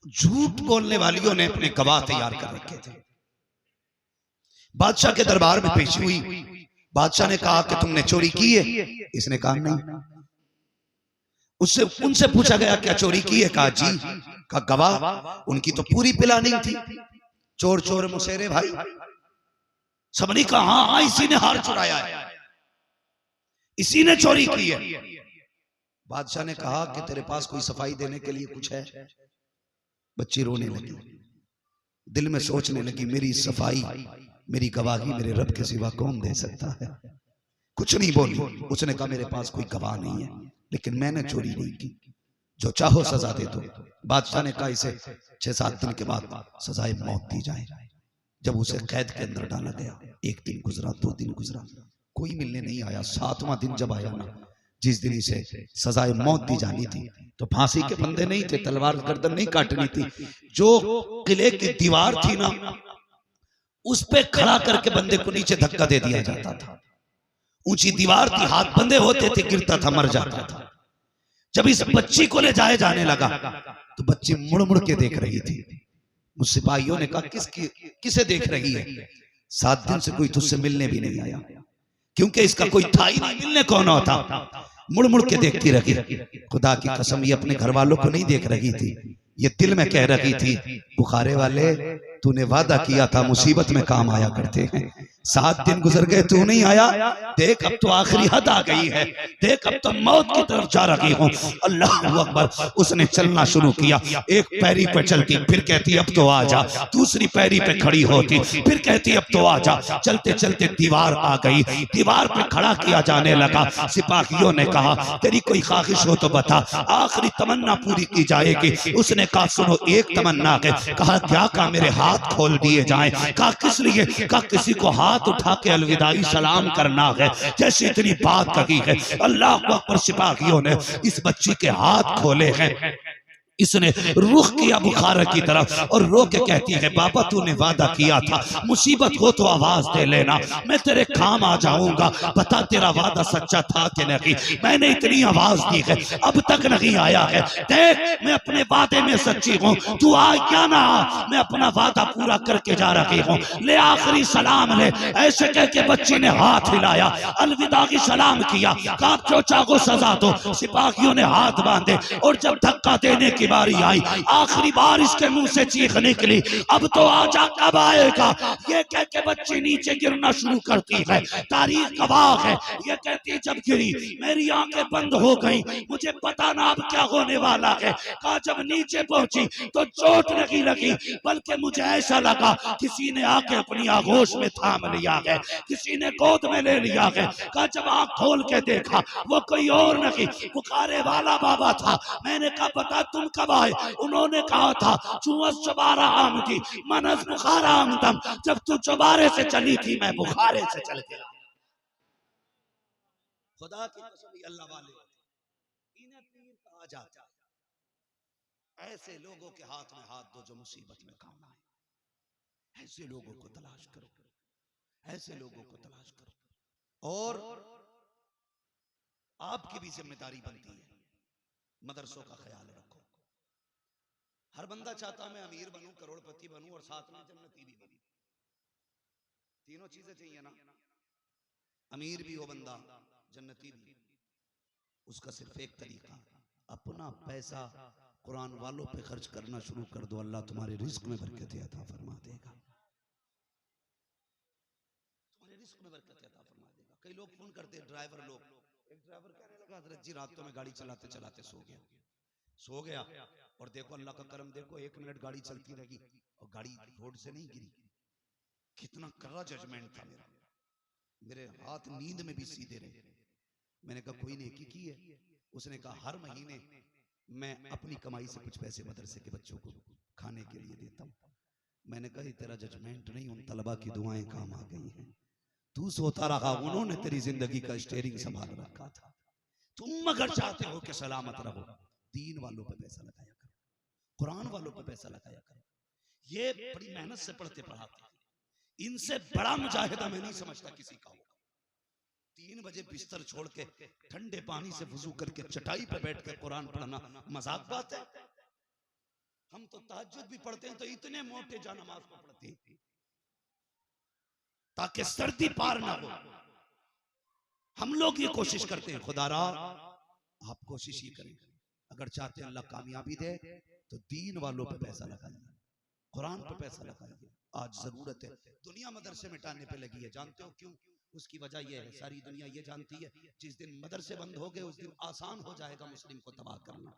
झूठ बोलने वालियों ने अपने गवाह तैयार कर रखे थे। बादशाह के दरबार में पेशी हुई। बादशाह ने कहा कि तुमने चोरी की है? इसने कहा नहीं। उससे उनसे पूछा गया क्या चोरी की है? कहा जी। का गवाह? उनकी तो पूरी प्लानिंग थी, चोर चोर मुसेरे भाई। सबने कहा हाँ हाँ इसी ने हार चुराया है, इसी ने चोरी की है। बादशाह ने कहा कि तेरे पास कोई सफाई देने के लिए कुछ है? बच्ची रोने लगी, दिल में सोचने लगी मेरी सफाई, मेरी गवाही मेरे रब के सिवा कौन दे सकता है। कुछ नहीं बोली। उसने कहा मेरे पास कोई गवाह नहीं है, लेकिन मैंने चोरी नहीं की, जो चाहो सजा दे दो। बादशाह ने कहा इसे 6-7 दिन के बाद सजाए मौत दी जाए। जब उसे कैद के अंदर डाला गया, 1 दिन गुजरा, 2 दिन गुजरा, कोई मिलने नहीं आया। 7वां दिन जब आया ना, जिस दिन इसे सजाए मौत दी जानी थी, तो फांसी के फंदे नहीं थे, तलवार गर्दन नहीं काटनी थी। जो किले की दीवार थी ना, उस पे खड़ा करके बंदे को नीचे धक्का दे दिया जाता था। ऊंची दीवार थी, हाथ बंधे होते थे, गिरता था, मर जाता था। जब इस बच्ची को ले जाए जाने लगा तो बच्ची मुड़ मुड़ के देख रही थी। मुझ सिपाहियों ने कहा किसे देख रही है? 7 दिन से कोई तुझसे मिलने भी नहीं आया, क्योंकि इसका कोई था ही नहीं, मिलने कौन होता। मुड़ मुड़ के देखती रही। खुदा की कसम ये अपने घर वालों को नहीं देख रही थी, ये दिल में कह रही थी बुखारे वाले तूने वादा किया था मुसीबत में काम आया करते हैं। 7 दिन गुजर गए तू नहीं आया, देख अब तो आखिरी हद आ गई है, देख अब तो मौत की तरफ जा रही हूँ। अल्लाह अकबर। उसने चलना शुरू किया, एक पैरी पे चलती, फिर कहती अब तो आ जा, दूसरी पैरी पे खड़ी होती, फिर कहती अब तो आ जा। चलते चलते दीवार आ गई, दीवार पे खड़ा किया जाने लगा। सिपाहियों ने कहा तेरी कोई ख्वाहिश हो तो बता, आखिरी तमन्ना पूरी की जाएगी। उसने कहा सुनो एक तमन्ना है। कहा क्या? कहा मेरे हाथ खोल दिए जाएं। कहा किस लिए? कहा किसी को हाथ उठा के अलविदाई सलाम करना है। जैसे इतनी बात कही है, अल्लाह अकबर, सिपाहियों ने इस बच्ची के हाथ खोले हैं। इसने रुख किया बुखारा की तरफ और रो के कहती है, बाबा तूने वादा किया था मुसीबत हो तो आवाज दे लेना, मैं तेरे काम आ जाऊंगा, बता तेरा वादा सच्चा था कि नहीं। मैंने इतनी आवाज दी है अब तक नहीं आया है, देख मैं अपने वादे में सच्ची हूँ, तू आ क्या ना आ, मैं अपना वादा पूरा करके जा रही हूँ, ले आखिरी सलाम ले। ऐसे कह के बच्ची ने हाथ हिलाया, अलविदा की सलाम किया, कहा चोचा को सजा दो। सिपाहियों ने हाथ बांधे और जब धक्का देने की बारी आई, आखिरी बार इसके मुंह से चीख निकली, अब तो आजा कब आएगा। ये कह के बच्ची नीचे गिरना शुरू करती है, तारीख गवाह है। ये कहती जब गिरी मेरी आंखें बंद हो गई, मुझे पता ना अब क्या होने वाला है। कहा जब नीचे पहुंची तो चोट नहीं लगी, बल्कि मुझे ऐसा लगा किसी ने आके अपनी आगोश में थाम लिया है, किसी ने गोद में ले लिया है। कहा जब आंख खोल के देखा वो कोई और नहीं, पुकारे वाला बाबा था। मैंने कहा बता तुम कब आए। उन्होंने कहा था चुवस चबारा आमदी मनस बुखारा आमदम, जब तू चबारे से चली थी मैं बुखारे से चल गया। खुदा की कसम अल्लाह वाले इन्हें पीर कहा जाता है। ऐसे लोगों के हाथ में हाथ दो जो मुसीबत में काम आए। ऐसे लोगों को तलाश करो, ऐसे लोगों को तलाश करो। और आपकी भी जिम्मेदारी बनती है मदरसों का ख्याल रखो। हर बंदा चाहता मैं अमीर बनूं, करोड़पति बनूं और साथ में जन्नती भी बनूं। तीनों चीजें चाहिए ना, अमीर भी हो बंदा, जन्नती भी। उसका सिर्फ एक तरीका, अपना पैसा कुरान वालों पे खर्च करना शुरू कर दो, अल्लाह तुम्हारे रिस्क में बरकत अता फरमा देगा, तुम्हारे रिस्क में बरकत अता फरमा देगा। कई लोग फोन करते हैं, ड्राइवर लोग, एक ड्राइवर कहने लगा हजरत जी रातों में गाड़ी चलाते चलाते सो गया और देखो अल्लाह का करम, देखो 1 मिनट गाड़ी चलती रही और गाड़ी रोड से नहीं गिरी। कितना कड़ा जजमेंट था मेरा, मेरे हाथ नींद में भी सीधे रहे। मैंने कहा कोई नेकी की है? उसने कहा हर महीने मैं अपनी कमाई से कुछ पैसे मदरसे के बच्चों को खाने के लिए देता हूँ। मैंने कहा तेरा जजमेंट नहीं, उन तलबा की दुआएं काम आ गई हैं। तू सोता रहा, उन्होंने तेरी जिंदगी का स्टीयरिंग संभाल रखा था। तुम अगर चाहते हो कि सलामत रहो, दीन वालों पे पैसा लगाया करो, कुरान वालों पे पैसा लगाया करो। ये बड़ी मेहनत से पढ़ते पढ़ाते, इनसे बड़ा मुजाहिदा मैं नहीं समझता किसी का होगा। 3 बजे बिस्तर छोड़ के ठंडे पानी से वुजू करके चटाई पे बैठ के कुरान पढ़ना मजाक बात है? हम तो तहज्जुद भी पढ़ते हैं तो इतने मोटे जा नमाज को पढ़ते हैं ताकि सर्दी पार ना हो। हम लोग ये कोशिश करते हैं, खुदारा आप कोशिश ही करें, अगर चाहते हैं अल्लाह कामयाबी दे तो दीन वालों पे पैसा लगाइए, कुरान पे पैसा लगाइए। आज जरूरत है, दुनिया मदरसे मिटाने पे लगी है। जानते हो क्यों? उसकी वजह यह है, सारी दुनिया ये जानती है जिस दिन मदरसे बंद हो गए उस दिन आसान हो जाएगा मुस्लिम को तबाह करना।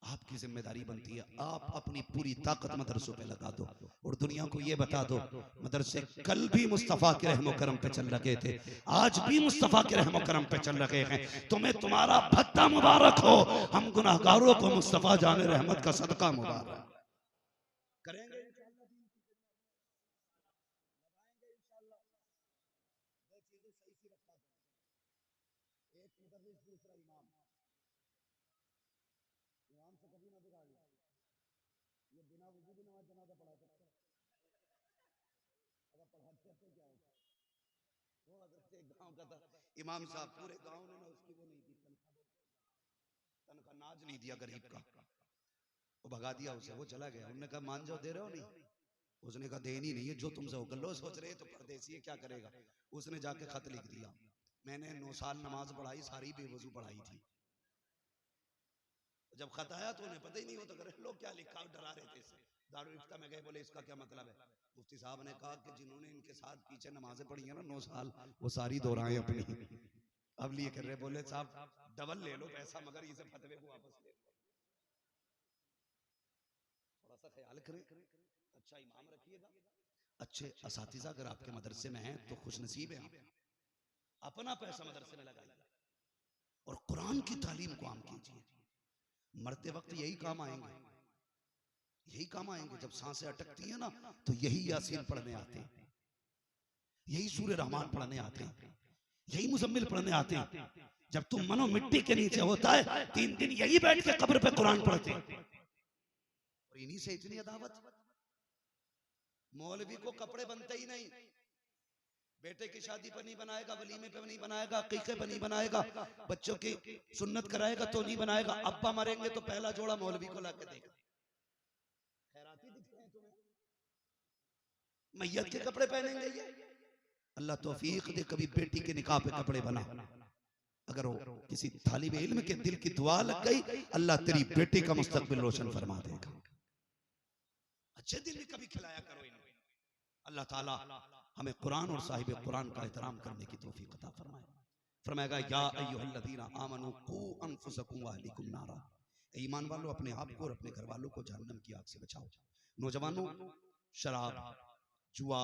आपकी जिम्मेदारी बनती है, आप अपनी पूरी ताकत मदरसों पे लगा दो और दुनिया को ये बता दो मदरसे कल भी मुस्तफा के रहमो करम पे चल रहे थे, आज भी मुस्तफा के रहमो करम पे चल रहे हैं। तुम्हें तुम्हारा भत्ता मुबारक हो, हम गुनाहगारों को मुस्तफा जाने रहमत का सदका मुबारक करेंगे। इमाम साहब पूरे गांव ने ना उसकी वो नहीं दी, तनख्वाह नाज नहीं दिया गरीब का, वो भगा दिया उसे, वो चला गया। उन्होंने कहा मान जाओ, दे रहे हो नहीं? उसने कहा देनी नहीं है, जो तुमसे होगा। लो सोच रहे तो परदेसी है क्या करेगा। उसने जाके खत लिख दिया, मैंने 9 साल नमाज पढ़ाई, सारी बेवजू पढ़ाई थी। जब खत आया तो उन्हें पता ही नहीं होता, करे लोग क्या लिखा, डरा रहे थे। दारुल इफ्ता में गए, बोले इसका क्या मतलब है? मुफ्ती साहब ने कहा कि जिन्होंने इनके साथ पीछे नमाजें पढ़ी है ना 9 साल, वो सारी दोहराएं अपनी। अब लिए कर रहे, बोले साहब डबल ले लो पैसा, मगर इसे फतवे को वापस ले लो। थोड़ा सा ख्याल करें, अच्छा इमाम रखिएगा, अच्छे असातिज़ा अगर आपके मदरसे में हैं तो खुश नसीब है आप। अपना पैसा मदरसे में लगाइए और कुरान की तालीम को आम कीजिए। मरते वक्त यही काम आएंगे, यही काम आएंगे। जब सांसें अटकती हैं ना तो यही यासीन पढ़ने आते हैं, यही सूरह रहमान पढ़ने आते हैं, यही मुजम्मिल पढ़ने आते हैं। जब तुम मनो मिट्टी के नीचे होता है 3 दिन यही बैठ के कब्र पे कुरान पढ़ते और इन्हीं से इतनी अदावत। मौलवी को कपड़े बनते ही नहीं, बेटे की शादी पर नहीं बनाएगा, वलीमे पे नहीं बनाएगा, अकीके पे नहीं बनाएगा, बच्चों की सुन्नत कराएगा तो नहीं बनाएगा, अब्बा मरेंगे तो पहला जोड़ा मौलवी को लाके देगा। खैराती दिखते हैं तुम्हें, मैयत के कपड़े पहनेंगे ये। अल्लाह तौफीक दे कभी बेटी के निकाह पे कपड़े बना, अगर वो किसी तालिब इल्म के दिल की दुआ लग गई, अल्लाह तेरी बेटी का मुस्तकबिल रोशन फरमा देगा। अच्छे दिन भी कभी खिलाया करो इन्हें। अल्लाह ताला हमें कुरान और साहिब कुरान का एहतराम करने की तौफीक अता फरमाए। फरमाएगा या अय्युहल्लज़ीना आमनू कू अनफुसकुम व अहलिकुम नारा, ईमान वालों अपने आप को और अपने घर वालों को जहन्नम की आग से बचाओ। नौजवानों, शराब, जुआ,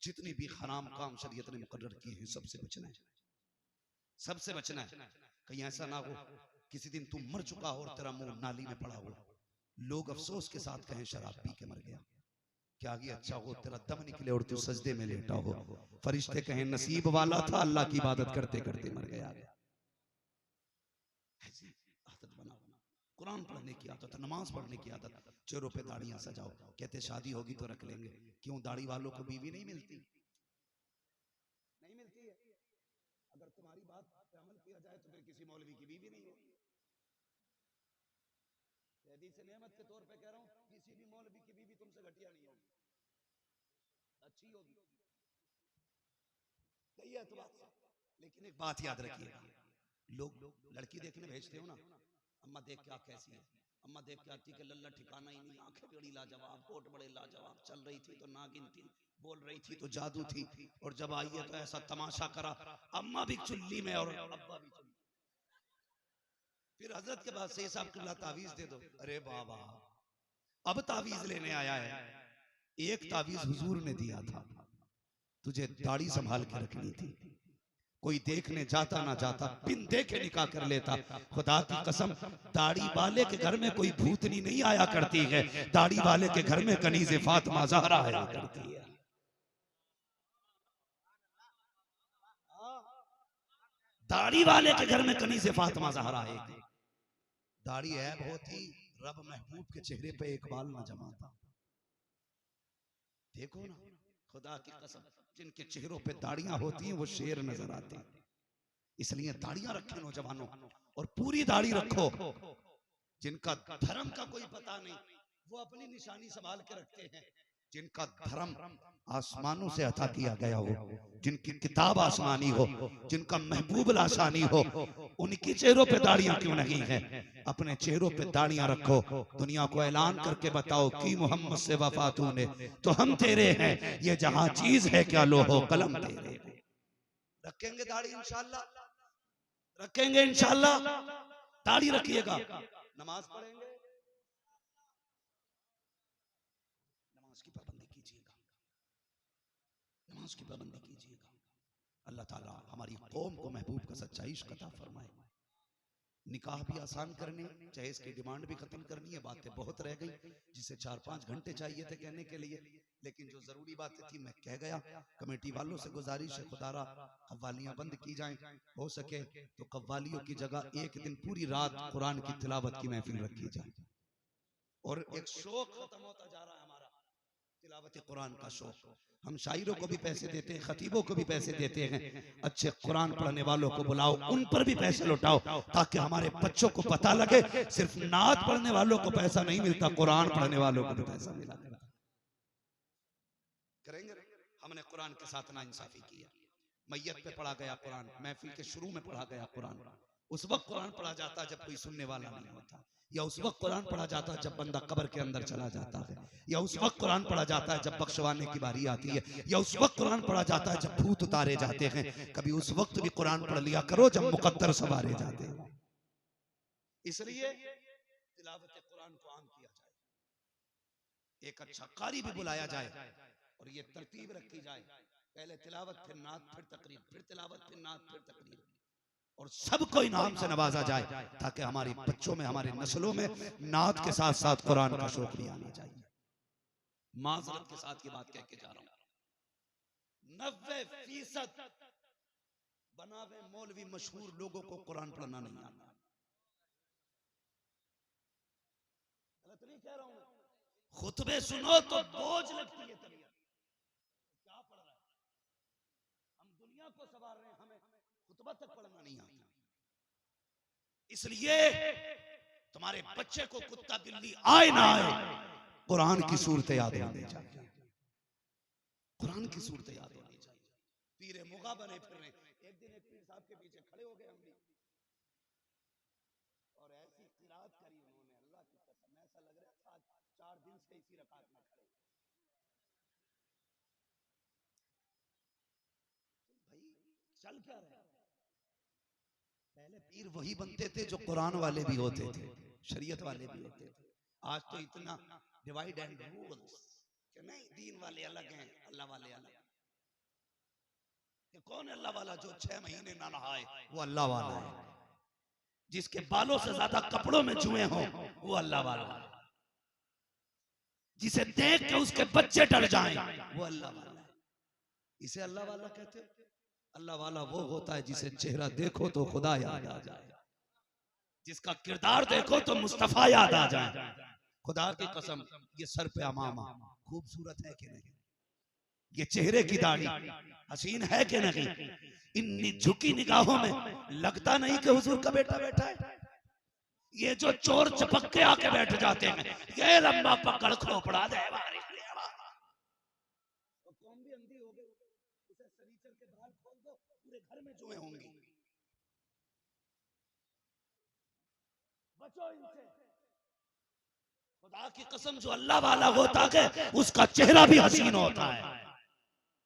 जितने भी हराम काम शरीयत ने मुकर्रर किए हैं सबसे बचना है, सबसे बचना है। कहीं ऐसा ना हो किसी दिन तुम मर चुका हो और तेरा मुंह नाली में पड़ा हो, लोग अफसोस के साथ कहें शराब पी के मर गया। क्या आगे अच्छा हो तेरा दम निकले और तू सजदे में लेटा हो, फरिश्ते कहें नसीब वाला था, अल्लाह की इबादत करते करते मर गया। ऐसी आदत बनाओ, कुरान पढ़ने की आदत, नमाज पढ़ने की आदत। चेहरों पे दाढ़ियां सजाओ, कहते शादी होगी तो रख लेंगे। क्यों दाढ़ी वालों को बीवी नहीं मिलती? नहीं मिलती है। अगर तुम्हारी बात पे अमल किया जाए तो फिर किसी मौलवी की बीवी नहीं होगी। हदीस नेमत के तौर पे कह रहा हूं, किसी भी मौलवी की बीवी तुमसे घटिया नहीं होगी, अच्छी होगी। सही है तो बात। लेकिन एक बात याद रखिएगा, लोग लड़की देखने भेजते हो ना, अम्मा देख क्या कैसी है, अम्मा देख के आती कि लल्ला ठिकाना ही नहीं, आंखें बड़ी लाजवाब, होठ बड़े लाजवाब, चल रही थी तो नागिन थी, बोल रही थी तो जादू थी, और जब आई है तो ऐसा तमाशा करा, अम्मा भी चुल्ली में और अब्बा भी चुल्ली। फिर हजरत के बाद से साहब किबला तावीज दे दो। अरे बाबा अब तावीज लेने आया है। एक तावीज हुजूर ने दिया था, तुझे दाढ़ी संभाल के रखनी थी। कोई देखने जाता ना जाता बिन देखे निकाह कर लेता। खुदा की कसम दाढ़ी वाले के घर में कोई भूतनी नहीं आया करती है, दाढ़ी वाले के घर में कनीज़े फातिमा ज़हरा आया करती है। दाढ़ी वाले के घर में कनीज़े फातिमा ज़हरा है। दाढ़ी है बहुत ही, रब महबूब के चेहरे पे एक बाल ना जमाता। देखो ना, खुदा की कसम जिनके चेहरों पे दाढ़ियां होती हैं वो शेर नजर आते हैं। इसलिए दाढ़ियां रखे नौजवानों, और पूरी दाढ़ी रखो। जिनका धर्म का कोई पता नहीं वो अपनी निशानी संभाल के रखते हैं। जिनका धर्म आसमानों से अता किया गया हो, जिनकी किताब आसमानी हो, जिनका महबूब लासानी हो, उनकी चेहरों पे दाढ़ियां क्यों नहीं है? अपने चेहरों पे दाढ़ियां रखो, दुनिया को ऐलान करके बताओ कि मोहम्मद से वफा तूने तो हम तेरे हैं, ये जहां चीज है क्या लोहो कलम तेरे। रखेंगे दाढ़ी इंशाल्लाह, रखेंगे इंशाल्लाह। दाढ़ी रखिएगा, नमाज पढ़ेंगे, नमाज की पाबंदी कीजिएगा, नमाज की पाबंदी कीजिएगा। अल्लाह ताला हमारी कौम को महबूब का सच्चा इश्क अता फरमाए। निकाह भी आसान करने, चाहे इसकी डिमांड भी खत्म करनी है। बातें बहुत रह गई जिसे 4-5 घंटे चाहिए थे कहने के लिए, लेकिन जो जरूरी बातें थी मैं कह गया। कमेटी वालों से गुजारिश है खुदारा कव्वालियां बंद की जाएं, हो सके तो कव्वालियों की जगह एक दिन पूरी रात कुरान की तिलावत की महफिल रखी जाए। और एक शौक खत्म होता जा रहा है हमारा, तिलावत कुरान का शौक। हम शायरों को भी पैसे देते हैं, खतीबों को भी पैसे देते हैं, अच्छे कुरान पढ़ने वालों को बुलाओ, उन पर भी पैसे लौटाओ, ताकि हमारे बच्चों को पता लगे सिर्फ नात पढ़ने वालों को पैसा नहीं मिलता, कुरान पढ़ने वालों को भी पैसा मिला करेंगे। हमने कुरान के साथ नाइंसाफी की है। मैयत पे पढ़ा गया कुरान, महफिल के शुरू में पढ़ा गया कुरान, उस वक्त कुरान पढ़ा जाता जब कोई सुनने वाला नहीं होता, या उस वक्त कुरान पढ़ा जाता जब बंदा कब्र के अंदर चला जाता है, या उस वक्त कुरान पढ़ा जाता है जब बख्शवाने की बारी आती है, या उस वक्त कुरान पढ़ा जाता है जब भूत उतारे जाते हैं। कभी उस वक्त भी कुरान पढ़ लिया करो जब मुकद्दर सवारे जाते हैं। इसलिए तिलावत कुरान को आम किया जाए, एक अच्छा कारी भी बुलाया जाए, और ये तरतीब रखी जाए, पहले तिलावत फिर नात फिर तकरीर, फिर तिलावत फिर नात फिर तकरीर, और सबको इनाम से नवाजा जाए, ताकि हमारे बच्चों में, हमारे नस्लों में नात के साथ साथ कुरान का शौक भी आना चाहिए। माजरत के साथ ये बात कह के जा रहा हूं, 90% बनावे मौलवी मशहूर लोगों को कुरान पढ़ना नहीं आता। गलत नहीं कह रहा हूं, खुतबे सुनो तो बोझ लगती है तबीयत। क्या पढ़ रहा है? हम दुनिया को संवार रहे हैं, हमें खुतबा तक पढ़ना नहीं आता। इसलिए तुम्हारे बच्चे को कुत्ता बिल्ली आए ना आए, कुरान की सूरत याद होनी चाहिए। कुरान की सूरत याद होनी चाहिए। पीरे मुगा बने फिर रहे। एक दिन एक पीर साहब के पीछे खड़े हो गए हम भी, और ऐसी किरात करी उन्होंने, अल्लाह की कसम ऐसा लग रहा था 4 दिन से इसी रकात में खड़े। भाई चल क्या रहे? पहले पीर वही बनते थे जो कुरान वाले भी होते थे, शरीयत वाले भी होते थे। आज तो इतना डिवाइड एंड रूल्स कि नहीं, दीन वाले अलग हैं, अल्लाह वाले अलग। कि कौन है अल्लाह वाला? जो 6 महीने ना नहाए वो अल्लाह वाला है। जिसके बालों से ज्यादा कपड़ों में जुए हों वो अल्लाह वाला है। जिसे देख के उसके बच्चे डर जाएं वो अल्लाह वाला है। इसे अल्लाह वाला कहते हैं? अल्लाह वाला वो होता है जिसे चेहरा देखो तो खुदा याद आ जाए, जिसका किरदार देखो तो मुस्तफा याद आ जाए। खुदा की कसम, ये सर पे अमामा खूबसूरत है कि नहीं? ये चेहरे की दाढ़ी हसीन है कि नहीं? इन्नी झुकी निगाहों में लगता नहीं कि हुजूर का बेटा बैठा है। ये जो चोर चपक के आके बैठ जाते हैं, ये लंबा पकड़ खोपड़ा दे कौन भी अंधी हो गई, उसे सनीचर के बाल खोल दो, पूरे घर में जुए होंगी। बचो इनसे। खुदा की कसम, जो अल्लाह वाला होता है उसका चेहरा भी हसीन होता है।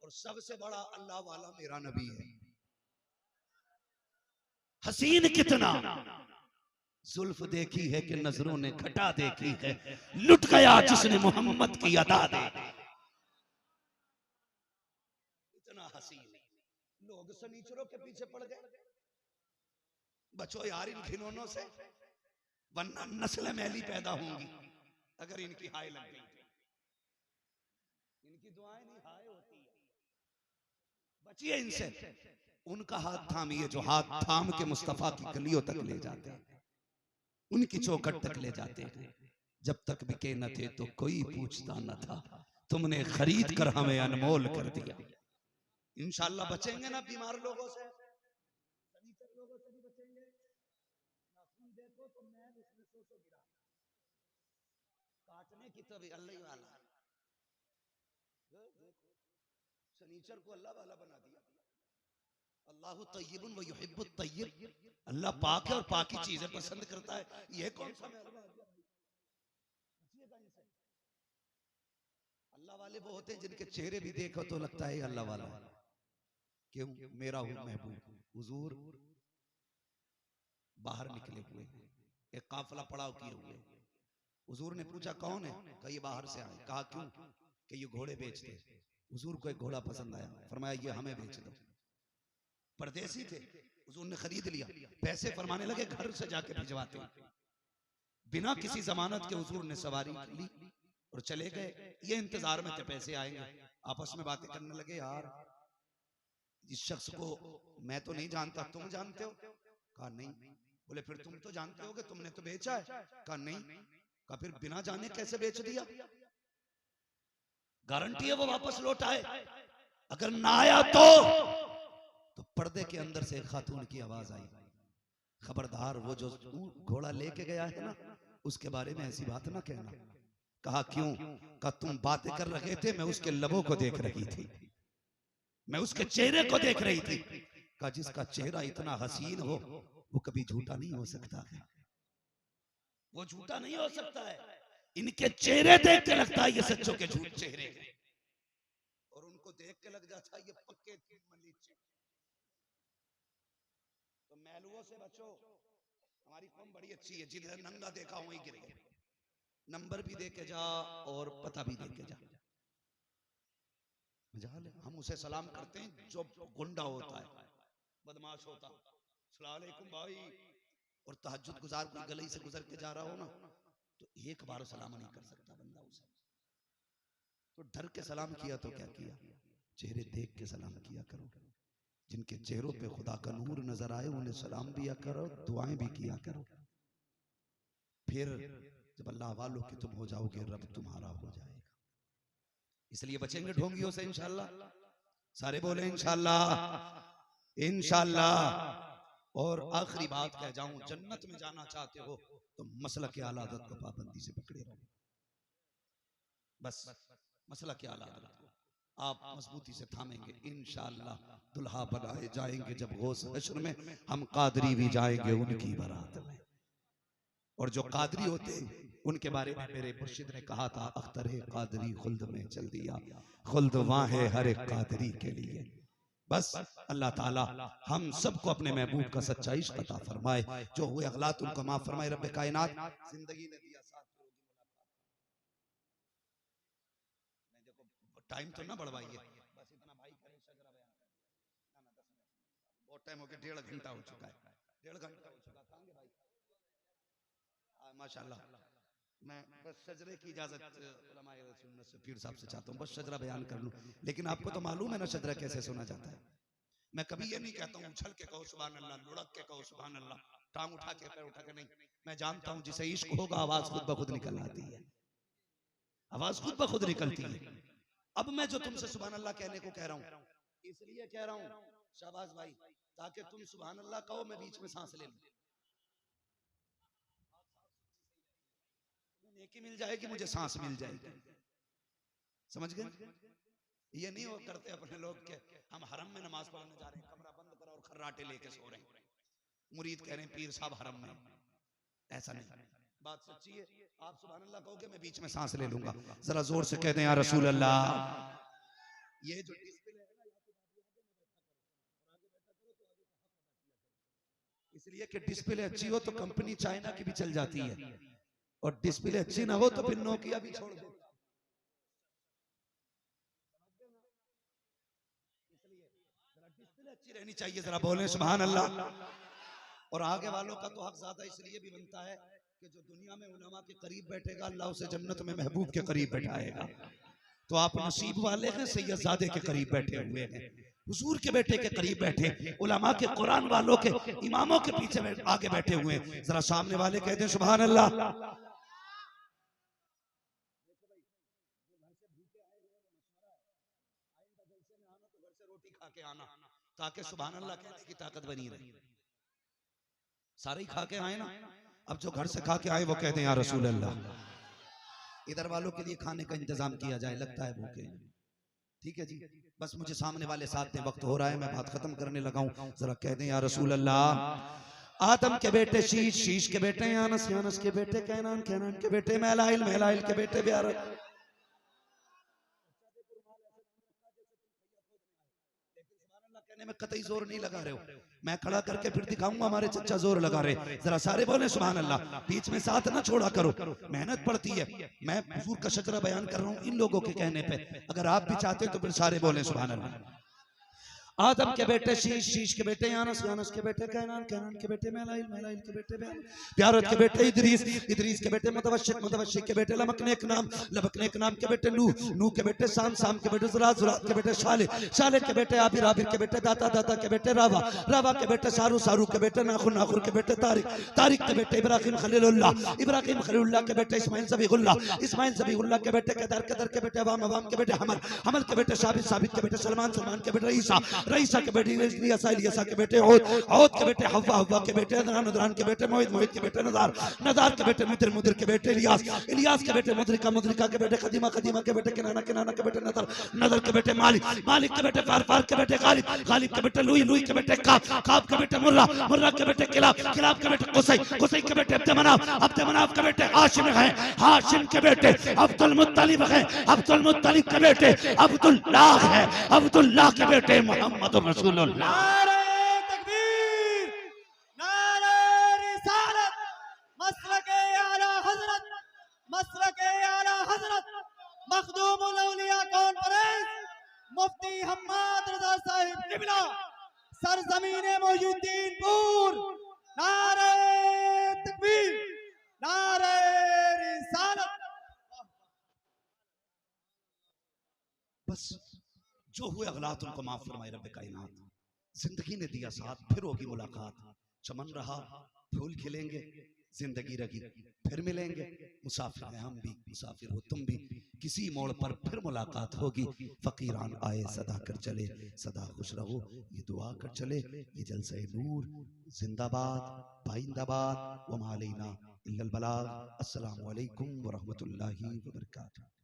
और सबसे बड़ा अल्लाह वाला मेरा नबी है। हसीन कितना, जुल्फ देखी है कि नजरों ने घटा देखी है, लुट गया जिसने मोहम्मद की अदा देखी। इतना हसीन। लोग सनीचरों के पीछे पड़ गए। बचो यार इन खिलौनों से, वरना नस्ल मैली पैदा होंगी अगर इनकी हाय लग गई। इनकी दुआएं नहीं हाय होती है। बचिए इनसे। उनका हाथ थामिए जो हाथ थाम के मुस्तफा की गलियों तक ले जाते हैं, उनकी चौखट तक ले जाते हैं। जब तक बिके न थे तो कोई पूछता न था, तुमने खरीद कर हमें अनमोल कर दिया। इंशाअल्लाह बचेंगे ना बीमार लोगों से, लोगों से भी बचेंगे। नाखून देखो तो मैल उसमें सोचो गिरा, काटने की तो भी अल्लाह वाला। देखो शनीचर को अल्लाह वाला बना दिया। अल्लाहु तय्यिबुन व युहिब्बुत तय्यिब। अल्लाह पाक है और पाक की चीजें पसंद करता है। ये कौन सा मेहरबान है? अल्लाह वाले वो होते हैं जिनके चेहरे भी देखो तो लगता है अल्लाह वाला। क्यों? मेरा महबूब हुजूर बाहर निकले हुए, एक काफिला पड़ाव किए हुए। हुजूर ने पूछा कौन है? कहा ये बाहर से आए। कहा क्यों? कि ये घोड़े बेचते। हुजूर को एक घोड़ा पसंद आया, फरमाया ये हमें बेच दो। परदेसी थे, हुजूर ने खरीद लिया। पैसे फरमाने लगे घर से जाके भिजवाते। बिना किसी जमानत के हुजूर ने सवारी ली और चले गए। ये इंतजार में थे पैसे आएंगे। आपस में बातें करने लगे, यार इस शख्स को मैं तो नहीं जानता, तुम जानते हो? कहा नहीं। बोले फिर तुम तो जानते होगे, तुमने तो बेचा है। कहा नहीं। कहा फिर बिना जाने कैसे बेच दिया? गारंटी है वो वापस लौट आए। अगर ना आया तो पर्दे के अंदर से एक खातून की आवाज आई, खबरदार वो जो घोड़ा लेके गया है ना, उसके बारे में ऐसी बात ना कहना। कहा क्यों? कहा तुम बातें कर रहे थे, मैं उसके लबों को देख रही थी, मैं उसके चेहरे को देख रही थी। कहा जिसका चेहरा इतना हसीन हो वो कभी झूठा नहीं हो सकता है, वो झूठा नहीं हो सकता है। इनके चेहरे देख के लगता है ये सच्चों के झूठ चेहरे हैं, और उनको देख के लग जाता है ये पक्के मलीच। तो मैलुओं से बचो। हमारी कौम बड़ी अच्छी है, जिधर नंगा देखा वहीं गिर गए। नंबर भी दे के जा और पता भी दे के जा। हम उसे सलाम करते हैं जो गुंडा होता है, बदमाश होता। अस्सलाम वालेकुम भाई, और तहज्जुद गुजार कोई गली से गुजर के जा रहा हो ना, तो एक बार सलाम नहीं कर सकता बंदा उसे। तो डर के सलाम किया तो क्या किया? चेहरे देख के सलाम किया करो। जिनके चेहरों पे खुदा का नूर नजर आए उन्हें सलाम दिया करो, दुआएं भी किया करो। फिर जब अल्लाह वालों के तुम हो जाओगे, रब तुम्हारा हो जाएगा। इसलिए बचेंगे ढोंगियों से इंशाअल्लाह। सारे बोले इंशाअल्लाह, इंशाअल्लाह। और आखिरी बात कह जाऊं, जन्नत में जाना चाहते हो तो मसला के आला हज़रत को पाबंदी से पकड़े रहो। बस मसला के आला हज़रत को आप मजबूती से थामेंगे, इंशाअल्लाह दुल्हा बनाए जाएंगे। जब गौस हश्र में हम कादरी भी जाएंगे उनकी बारात में। और जो कादरी होते हैं उनके बारे में मेरे मुर्शिद ने कहा था, अख्तर कादरी खुल्द में चल दिया, खुल्द वहां है हर एक कादरी के लिए। बस अल्लाह ताला हम सबको अपने महबूब का सच्चा इश्क अता फरमाए, जो हुए अगलात उनको माफ फरमाए। रब्बे कायनात जिंदगी ने दिया साथ, देखो टाइम तो ना बढ़वाइए, बस इतना भाई करें शजरा बयान करना। बहुत टाइम हो गया, 1.5 घंटा हो चुका है, 1.5 घंटा हो चुका। कहांगे भाई? माशाल्लाह। मैं बस शजरे की इजाजत उलमाए सुन्नत से पीर साहब से चाहता हूँ, बस शजरा बयान कर लूं। लेकिन आपको तो मालूम है ना शजरा कैसे सुना जाता है। मैं कभी ये नहीं कहता हूँ उछल के कहो सुभान अल्लाह, लुढ़क के कहो सुभान अल्लाह, टांग उठा के पैर उठा के नहीं। मैं जानता हूँ जिसे इश्क होगा आवाज खुद ब खुद निकल आती है, आवाज खुद ब खुद निकलती है। अब मैं जो तुमसे सुभान अल्लाह कहने को कह रहा हूँ, इसलिए कह रहा हूँ शाबाश भाई, ताकि तुम सुभान अल्लाह कहो, मैं बीच में सांस ले लूं, नेकी मिल जाएगी, मुझे सांस मिल जाएगी। समझ गए? ये नहीं वो करते अपने लोग के हम हरम में नमाज पढ़ने जा रहे हैं, कमरा बंद करो और खर्राटे लेके सो रहे हैं, मुरीद कह रहे हैं पीर साहब हरम में। ऐसा नहीं, बात सच्ची है। आप सुभान अल्लाह कहोगे, मैं बीच में सांस ले लूंगा। जरा जोर से कह दें या रसूल अल्लाह। ये जो डिस्प्ले है ना, इसलिए कि डिस्प्ले अच्छी हो तो कंपनी चाइना की भी चल जाती है, और डिस्प्ले अच्छी ना हो तो फिर नोकिया भी छोड़ दो। इसलिए जरा डिस्प्ले अच्छी रहनी चाहिए, जरा बोलें सुभान अल्लाह। और आगे वालों का तो हक ज्यादा इसलिए भी बनता है कि जो दुनिया में उलमा के करीब बैठेगा, अल्लाह उसे जन्नत में महबूब के करीब बैठाएगा। तो आप नसीब वाले हैं, सैयदजादे के करीब बैठे हुए हैं, हुजूर के बेटे के करीब बैठे, उलमा के कुरान वालों के इमामों के पीछे आगे बैठे हुए हैं। जरा सामने वाले कह दें सुभान अल्लाह। रोटी खा के आना, ताकि सुभान अल्लाह कहने की ताकत बनी रहे। सारे ही खा के आए ना, अब जो घर से खा के आए वो कहते हैं या रसूल अल्लाह। इधर वालों के लिए खाने का इंतजाम किया जाए, लगता है भूखे। ठीक है जी, बस मुझे सामने वाले साथ में वक्त हो रहा है, मैं बात खत्म करने लगा हूं। जरा कह दें या रसूल अल्लाह। आदम के बेटे शीश, शीश के बेटे यानस, यानस के बेटे कैनान, कैनान के बेटे महलाइल, महलाइल के बेटे ब्यारक। कहने में कतई जोर नहीं लगा रहे हो, मैं खड़ा करके फिर दिखाऊंगा हमारे चचा जोर लगा रहे। जरा सारे बोले सुभान अल्लाह, बीच में साथ ना छोड़ा करो, मेहनत पड़ती है। मैं हुजूर का शजरा बयान कर रहा हूँ इन लोगों के कहने पे, अगर आप भी चाहते हो तो फिर सारे बोले सुभान अल्लाह। आदम के बेटे शीश, शीश के बेटे यानस, यानस के बेटे कैनान, कैनान के बेटे महलाइल, महलाइल के बेटे ब्यारत के बेटे इदरीस, इदरीस के बेटे मुतवश्शिक, मुतवश्शिक के बेटे लमकनेक नाम, लमकनेक नाम के बेटे नूह, नूह के बेटे साम, साम के बेटे जुरात, जुरात के बेटे शाले, शाले के बेटे आबिर, आबिर के बेटे दाता, दाता के बेटे रावा, रावा के बेटे सारू, सारू के बेटे नाखुर, नाखुर के बेटे तारिक, तारिक के बेटे इब्राहिम खलीलुल्लाह, इब्राहिम खलीलुल्लाह के बेटे इस्माइल ज़बीहुल्लाह, इस्माइल ज़बीहुल्लाह के बेटे केदार, केदार के बेटे अवाम, अवाम के बेटे हमल, हमल के बेटे साबित, साबित के बेटे सलमान, सलमान के बेटे ईसा, रईसा के बेटे इलियासा, इलियासा के बेटे औद, औद के बेटे हव्वा, हव्वा के बेटे नदरान, नदरान के बेटे मोहित, मोहित के बेटे नदार, नदार के बेटे मुदिर, मुदिर के बेटे इलियास, इलियास के बेटे मुद्रिका, मुद्रिका के बेटे खदीमा, खदीमा के बेटे किनाना, किनाना के बेटे नदर, नदर के बेटे मालिक, मालिक के बेटे फार, फार के बेटे गालिब, गालिब के बेटे लुई, लुई के बेटे काब, काब के बेटे मुर्रा, मुर्रा के बेटे किलाब, किलाब के बेटे कुसै, कुसै के बेटे अब्द मनाफ, अब्द मनाफ के बेटे हाशिम हैं, हाशिम के बेटे अब्दुल मुत्तलिब हैं, अब्दुल मुत्तलिब के बेटे अब्दुल्लाह हैं, अब्दुल्लाह के बेटे मोहम्मद रसूलुल्लाह। नारे तकबीर, नारे रिसालत, मसलके आला हजरत, मसलके आला हजरत, मखदूमुल औलिया कॉन्फ्रेंस, मुफ्ती हम्माद रजा साहिब किबला, सरजमीने मोहिउद्दीनपुर। नारे तकबीर, नारे रिसालत। बस जो हुए अगलात उनको माफ फरमाए रब्बे कायनात। जिंदगी ने दिया साथ, फिर होगी मुलाकात। चमन रहा, फूल खिलेंगे, जिंदगी रही, फिर मिलेंगे। मुसाफिर हैं हम भी, मुसाफिर हो तुम भी, किसी मोड़ पर फिर मुलाकात होगी। फकीरान आए सदा कर चले, सदा खुश रहो ये दुआ कर चले। ये जलसे नूर जिंदाबाद, पाइंदाबाद, व मा अलैना इल्लल बलाग। अस्सलामु अलैकुम व रहमतुल्लाहि व बरकातहू।